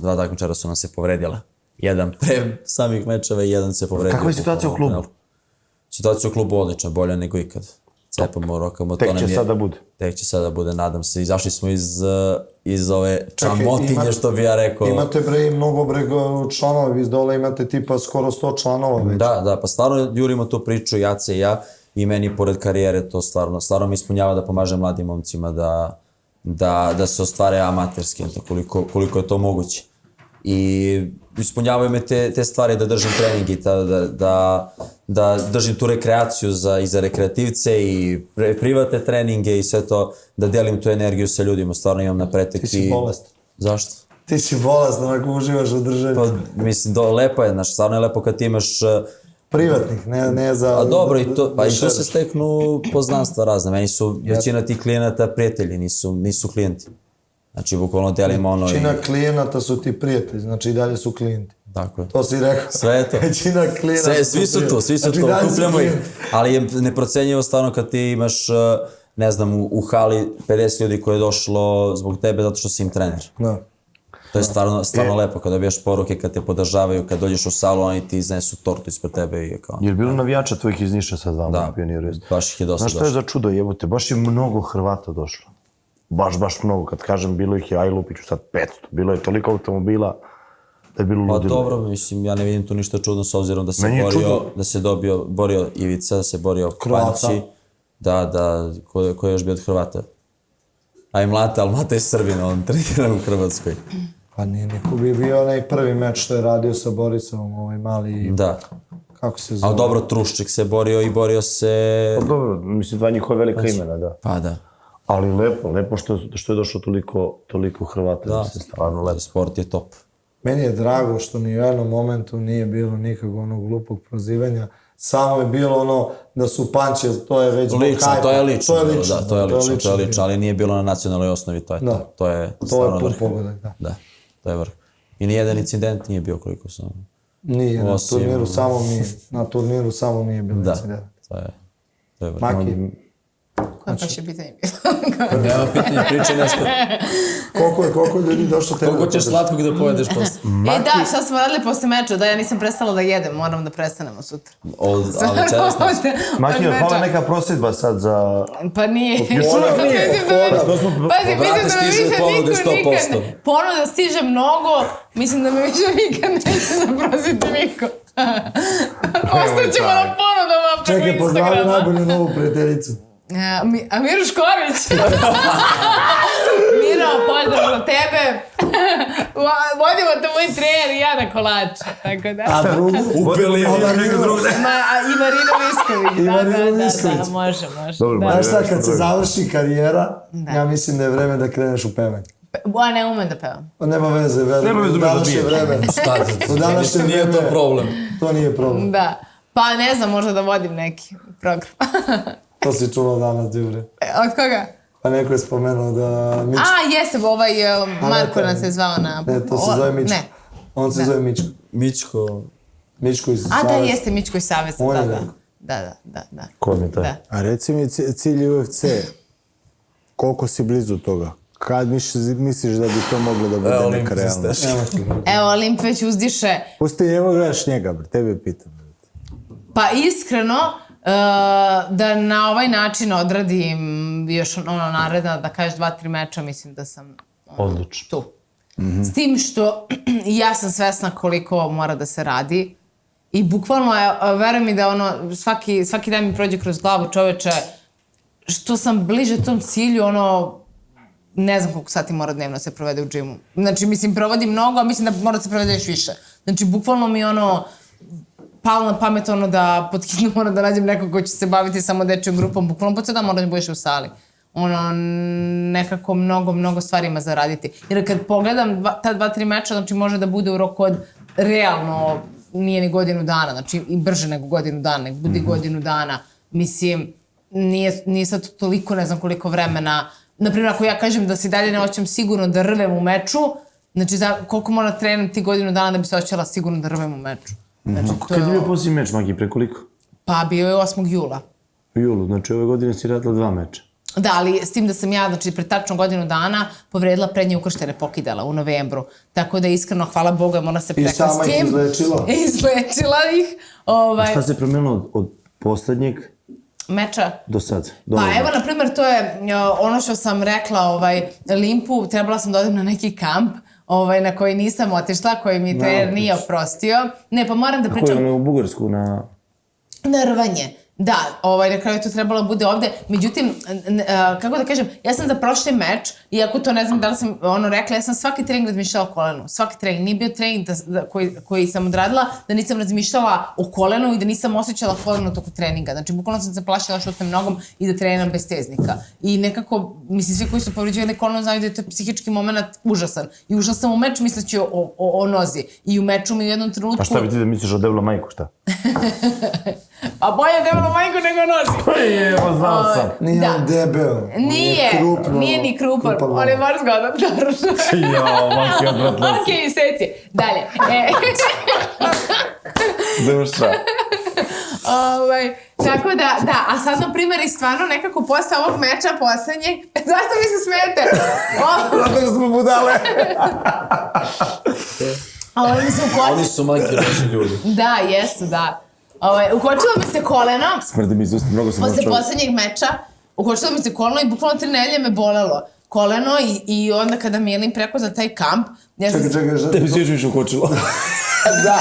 dva takmičara su nam se povredila. Jedan pre samih mečeva i jedan se povredio. Kakva je situacija u klubu? Situacija u klubu odlična, bolja nego ikad. Cepamo, rokamo, Tek će sad da bude. Tek će sad da bude, nadam se. Izašli smo iz ove čamotinje, što bi ja rekao. Imate mnogo članova, vi iz dole imate tipa skoro 100 članova već. Da, pa stvarno jurimo tu priču, Jace i ja, i meni pored karijere to stvarno mi ispunjava da pomažem mladim momcima da se ostvare amaterski, koliko je to moguće. I ispunjavaju me te stvari da držim trening i da držim tu rekreaciju i za rekreativce i privatne treninge i sve to, da delim tu energiju sa ljudima, stvarno imam na pretek. Ti si bolestan. Zašto? Ti si bolestan ako uživaš u držanju. Pa mislim, lepo je, stvarno je lepo kad ti imaš... Privatnih, ne za... A dobro, i to se steknu poznanstva razne. Meni su većina tih klijenata prijatelji, nisu klijenti. Znači, bukvalno delimo ono i... Većina klijenata su ti prijatelji, znači i dalje su klijenti. Tako je. To si rekao. Sve je to. Većina klijenata svi su to, okupljamo ih. Ali je neprocenjivo stvarno kad ti imaš, ne znam, u hali 50 ljudi koje je došlo zbog tebe zato što si im trener. Da. To je stvarno lepo kad dobijaš poruke, kad te podržavaju, kad dođeš u salu, oni ti iznesu tortu ispred tebe i kao... Je li bilo navijača tvojih iz Niša sad vama? Da, baš ih je dosta došlo. Znaš što je za čudo, jebote, baš je mnogo Hrvata došlo. Baš mnogo, kad kažem, bilo ih je, aj lupiću sad 500, bilo je toliko automobila da je bilo ludilo. Pa dobro, mislim, ja ne vidim tu ništa čudno s obzirom da se borio Ivica, da se borio Panči, da, ko je još bio od Hrvata? A i Mlata, ali Mlata je Srbin, on trenira u Hrvatskoj. Pa nije, neko bi bio onaj prvi meč što je radio sa Borisovom, ovaj mali... Da. Kako se zove? A dobro, Truščik se borio i borio se... Pa dobro, mislim, dva njihova velika imena, da. Pa da. Ali lepo što je došlo toliko Hrvata. Da, stvarno lepo. Sport je top. Meni je drago što ni u jednom momentu nije bilo nikakvog onog glupog prozivanja. Samo je bilo ono da su Panče, to je već... Lično, to je lično, ali nije bilo na nacionalnoj osnovi, to je to. To je stvarno vrh. pogodak, da. To je vrh. I nijedan incident nije bio koliko sam... Nije, na turniru samo nije bilo Da, incident. to je vrh. Maki, Koje pa će pitanje bilo? Nema pitanja, pričaj nešto. koliko je ljudi došlo tebe? Koliko ćeš slatkog da pojedeš posle? Da, šta smo radili posle meča? Da, ja nisam prestala da jedem, moram da prestanemo sutra. Ali večeras ne. Maki, je pala neka prosjedba sad za... Pa nije. Pazi, mislim da me stiže više ponude niko 100%. nikad... Ponuda stiže mnogo, mislim da me više nikad neće zaprositi niko. Ostaćemo na ponudama preko Čekaj, pozdravljam Instagrama. najbolju novu prijateljicu. Miro Škorić. Miro, pozdrav za tebe. Vodimo te moj trener i ja na kolače. Tako da. A drugu? Upeli je neko drugo. I Marino Visković. I Marino Visković. Da, može. Dobro, Da. Znaš šta, kad se završi karijera, ja mislim da je vreme da kreneš u pevanje. Ne umem da pevam. Nema veze, u današnje vreme. Šta ti? U današnje Nije to vreme. problem. To nije problem. Da. Pa ne znam, možda da vodim neki program. To si čulo danas, Đure. Od koga? Pa neko je spomenuo da Mičko... Jeste, Marko nas je zvao na... Ne, to se zove Mičko. Ne. On se zove Mičko. Mičko... Mičko iz Saveza. Da, jeste Mičko iz Saveza, On je da. rekao. Da. Ko mi je taj? Da. A reci mi cilj UFC, koliko si blizu toga? Kad misliš da bi to moglo da bude neka realnost? Evo, Olimp već uzdiše. Pusti, evo gledaš njega, tebe pitam. Pa iskreno, da na ovaj način odradim još naredna, da kažeš 2-3 meča, mislim da sam Odlično. tu. S tim što ja sam svesna koliko mora da se radi i bukvalno, veruj mi da svaki dan mi prođe kroz glavu, čoveče, što sam bliže tom cilju, ne znam koliko sati mora dnevno se provede u džimu. Znači, mislim, provodim mnogo, a mislim da mora da se provede još više. Znači, bukvalno mi palo na pamet da pod hitno moram da nađem nekog ko će se baviti samo dečjom grupom, bukvalno pod sve da moram da budeš u sali. Nekako mnogo stvari ima za raditi. Jer kad pogledam ta 2-3 meča, znači može da bude u roku od realno, nije ni godinu dana, znači i brže nego godinu dana, nek bude godinu dana. Mislim, nije sad toliko, ne znam koliko vremena. Naprimjer, ako ja kažem da se dalje ne osjećam sigurno da rvem u meču, znači koliko moram da trenem ti godinu dana da bi se osjećala sigurno da rvem u meču. Kad je bio posljednji meč, Maki, pre koliko? Pa bio je 8. jula. U julu, znači ove godine si radila 2 meča. Da, ali s tim da sam ja, znači, pred tačno godinu dana povredila prednje ukrštene pokidala u novembru. Tako da iskreno, hvala Bogu, mora se prekla s tim. I sama ih izlečila? Izlečila ih. Šta se promenilo od poslednjeg meča? do sad? Pa evo, na primjer, to je ono što sam rekla Limpu, trebala sam da odem na neki kamp na koji nisam otišla, koji mi trener nije oprostio. Ne, pa moram da pričam... A koji je u Bugarsku na... Na rvanje. Da, na kraju to trebalo bude ovde. Međutim, kako da kažem, ja sam za prošli meč, iako to ne znam da li sam rekla, ja sam svaki trening razmišljala o kolenu. Svaki trening. Nije bio trening koji sam odradila da nisam razmišljala o kolenu i da nisam osjećala koleno toku treninga. Znači, bukvalno sam se plašila šutnem nogom i da treniram bez teznika. I nekako, mislim, svi koji su povređivali koleno znaju da je to psihički moment užasan. I ušla sam u meč misleći o nozi. I u meču mi u jednom trenutku... A šta bi ti da misliš o debla majku, šta? Pa bolje debelo majku nego nozi. Pa je, znao sam. Nije on debel. Nije ni krupan. On je baš zgodan. Jao, Maki, odvratno. Ok, seci. Dalje. Završa. Tako da, a sad na primjer i stvarno nekako posle ovog meča poslednjeg, zašto mi se smete? Zato što smo budale. Oni su Maki loši ljudi. Da, jesu, da. Ukočilo mi se koleno. Smrde mi iz usta, mnogo sam posle poslednjeg meča, ukočilo mi se koleno i bukvalno 3 nedelje me bolelo. Koleno i onda kada mi je Lim preko za taj kamp... Čekaj, tebi si još više ukočilo. Da.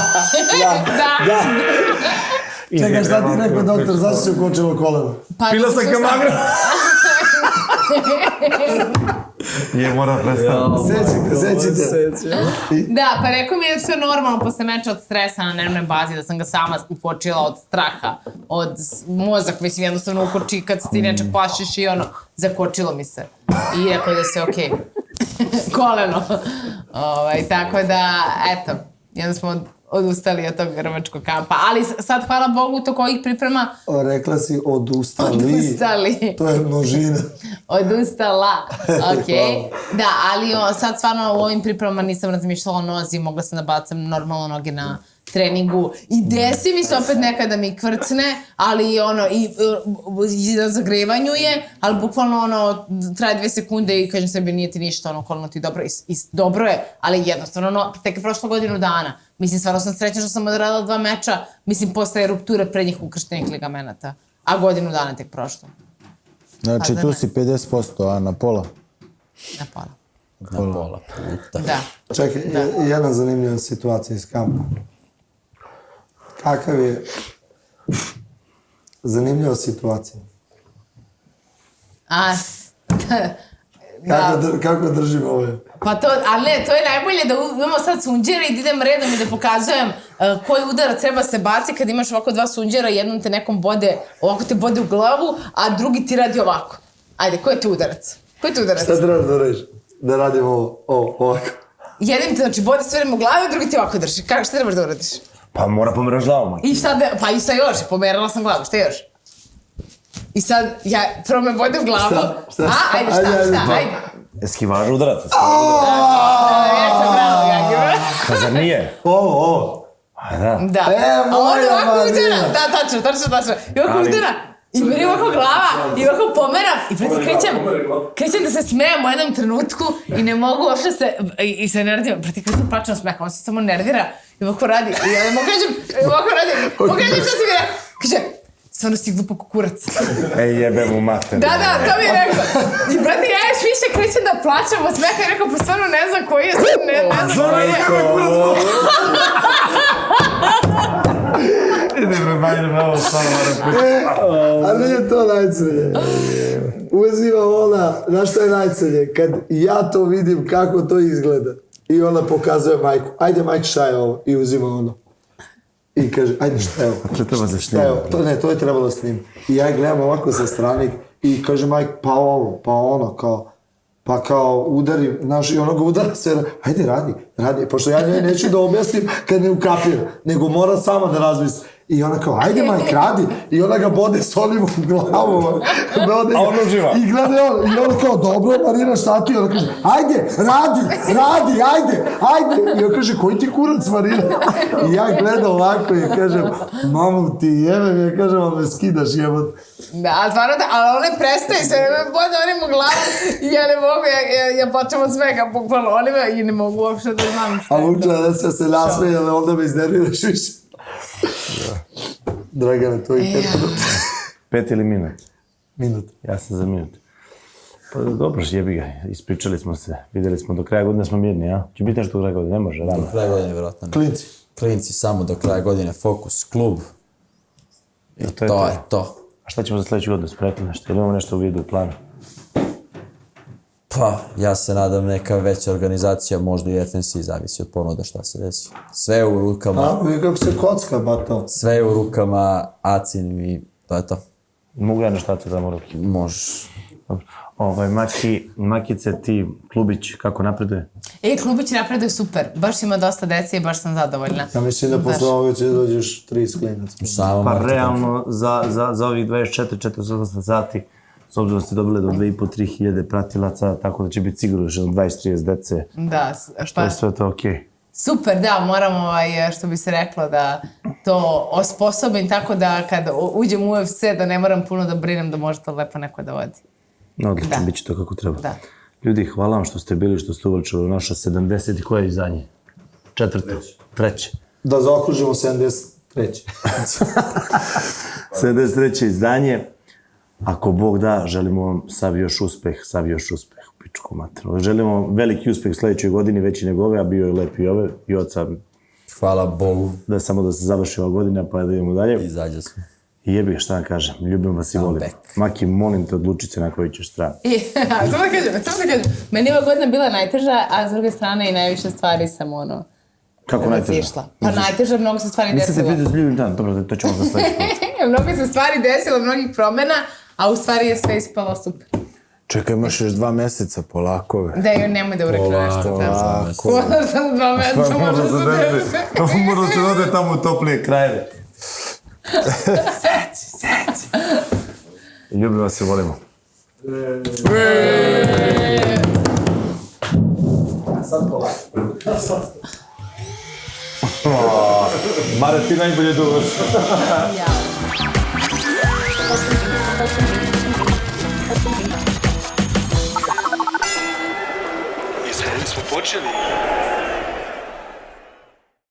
Da. Čekaj, šta ti rekao doktor, zašto si ukočilo koleno? Pila sam kamagra. Je, mora prestati. Sećite. Da, pa rekao mi je sve normalno posle meča od stresa na nervnoj bazi, da sam ga sama ukočila od straha, od mozak, mislim, jednostavno ukoči kad ti nečeg plašiš i zakočilo mi se. I rekao da je sve okej. Koleno. Tako da, eto, jedno smo odustali od tog grbačkog kampa. Ali sad, hvala Bogu, to kojih priprema... Rekla si odustali. To je množina. Odustala, okej. Da, ali sad stvarno u ovim pripremama nisam razmišljala o nozi, mogla sam da bacam normalno noge na treningu i desi mi se opet nekada mi kvrcne, ali i na zagrevanju je, ali bukvalno traje 2 sekunde i kažem sebi nije ti ništa, kolno ti dobro i dobro je, ali jednostavno tek je prošlo godinu dana. Mislim, stvarno sam srećna što sam odradila 2 meča, mislim, posle erupture prednjih ukrštenih ligamenata, a godinu dana tek prošlo. Znači, tu si 50%, a na pola? Na pola. Na pola puta. Da. Čekaj, jedna zanimljiva situacija iz kampa. Kakav je zanimljiva situacija? Kako držim ove? Pa to, ali ne, to je najbolje da imamo sad sunđere i da idem redom i da pokazujem koji udarac treba se baci kad imaš ovako 2 sunđera, jednom te nekom bode, ovako te bode u glavu, a drugi ti radi ovako. Ajde, koji je ti udarac? Šta treba da radiš? Da radim ovako? Jedan ti, znači, bode sve vreme u glavu, a drugi ti ovako drži. Šta trebaš da uradiš? Pa mora pomeraš glavu, Maki. I šta još? Pomerala sam glavu, šta još? I sad, prvo me bode u glavu. Ajde, šta? Eskivaža udarac. Jeste, bravo, Gagi. Pa zar nije? Ovo. A da. Da. A on ovako udara. Da, tačno. I ovako udara. I meni ovako glava, i ovako pomeram, i preti krećem da se smejem u jednom trenutku i ne mogu uopšte se, i se nerviram, preti krećem plačem smeka, on se samo nervira i ovako radi, i ja ne mogu kažem što si mi rekao, kaže, stvarno si glupo kukurac. Ej, jebe mu mater. Da, to mi je rekao. I preti ja još više krećem da plačem od smeka i rekao, pa stvarno ne znam koji je, ne znam koji je. A nije to najcrnje. Uzimam znaš što je najcrnje? Kad ja to vidim kako to izgleda i ona pokazuje majku, ajde majke šta je ovo? I uzima i kaže, ajde šta je ovo? To treba za snimati. Ne, to je trebalo snimati. I ja gledam ovako sa strane i kaže majka, pa ovo, pa ono, pa kao udarim, znaš, i ono ga udara sve, ajde radi, pošto ja njoj neću da objasnim kad ne ukapira, nego mora sama da razmisli. I ona kao, ajde majk, radi, i ona ga bode s onim u glavu, a on uživa. I gleda i ona kao, dobro, Marina, šta ti? I ona kaže, ajde, radi, ajde, i ona kaže, koji ti kurac, Marina? I ja gledam ovako i kažem, mamu ti jebem, ja kažem, ali me skidaš jebot. Da, stvarno da, ali one prestaje sve vreme bode onim u glavu i ja ne mogu, ja počnem od smeka bukvalno onima i ne mogu uopšte da znam šta je to. A učela da se nasmeje, ali onda me iznerviraš više. Dragane, to je 5 minuta. 5 ili minut? Minut. Ja sam za minut. Pa dobro, jebi ga, ispričali smo se, videli smo do kraja godine smo mirni, a? Će biti nešto do kraja godine, ne može, rano. Do kraja godine, vjerojatno. Klinci, samo do kraja godine, fokus, klub. I to je to. A šta ćemo za sljedeću godinu spremiti nešto? Ili imamo nešto u vidu, u planu? Pa, ja se nadam neka veća organizacija, možda i FNC, zavisi od ponuda šta se desi. Sve je u rukama. A, kako se kocka, ba to? Sve je u rukama Acin i to je to. Mogu ja nešto da moram ruke? Možeš. Dobro. Makice, ti, Klubić, kako napreduje? Klubić napreduje super. Baš ima dosta dece i baš sam zadovoljna. Ja mislim da posle ovoga će dođeš 30 klinaca. Pa realno, za ovih 24-48 sati, s obzirom da ste dobili do 2.500-3 hiljade pratilaca, tako da će biti sigurno još 20-30 dece. Da, što je sve to okej. Super, da, moram, što bi se reklo, da to osposobim tako da kad uđem u UFC da ne moram puno da brinem da može to lepo neko da vodi. Odlično, bit će to kako treba. Da. Ljudi, hvala vam što ste bili, što ste uvečali u naša 70 i koja je izdanje? 4. 3. Da zaokružimo 73. 73. izdanje. Ako Bog da, želimo vam sav još uspeh, u pičku materiju. Želimo veliki uspeh u sljedećoj godini, veći nego ove, a bio je lep i ove, i oca. Hvala Bogu. Da samo da se završi ova godina, pa da idemo dalje. Izađe smo. I jebi, šta vam kažem, ljubim vas i volim. Maki, molim te, odluči se na koju ćeš stranu. Samo da kažem, meni ova godina bila najteža, a s druge strane i najviše stvari sam Kako najteža? Pa najteža, mnogo se stvari desilo. Nisam se pitao s ljubim dan, dobro, to ćemo za sljedeći put. Mnogo se stvari desilo, mnogih promjena, a u stvari je sve ispalo super. Čekaj, imaš još 2 meseca, polako ve. Da joj nemoj da urekne nešto. Polako. Možda za 2 meseca može se desi. Mora se ode tamo u toplije krajeve. Seci. Ljubim vas i volimo. Mare, ti najbolje duvaš. Ja. Jesmo li smo počeli?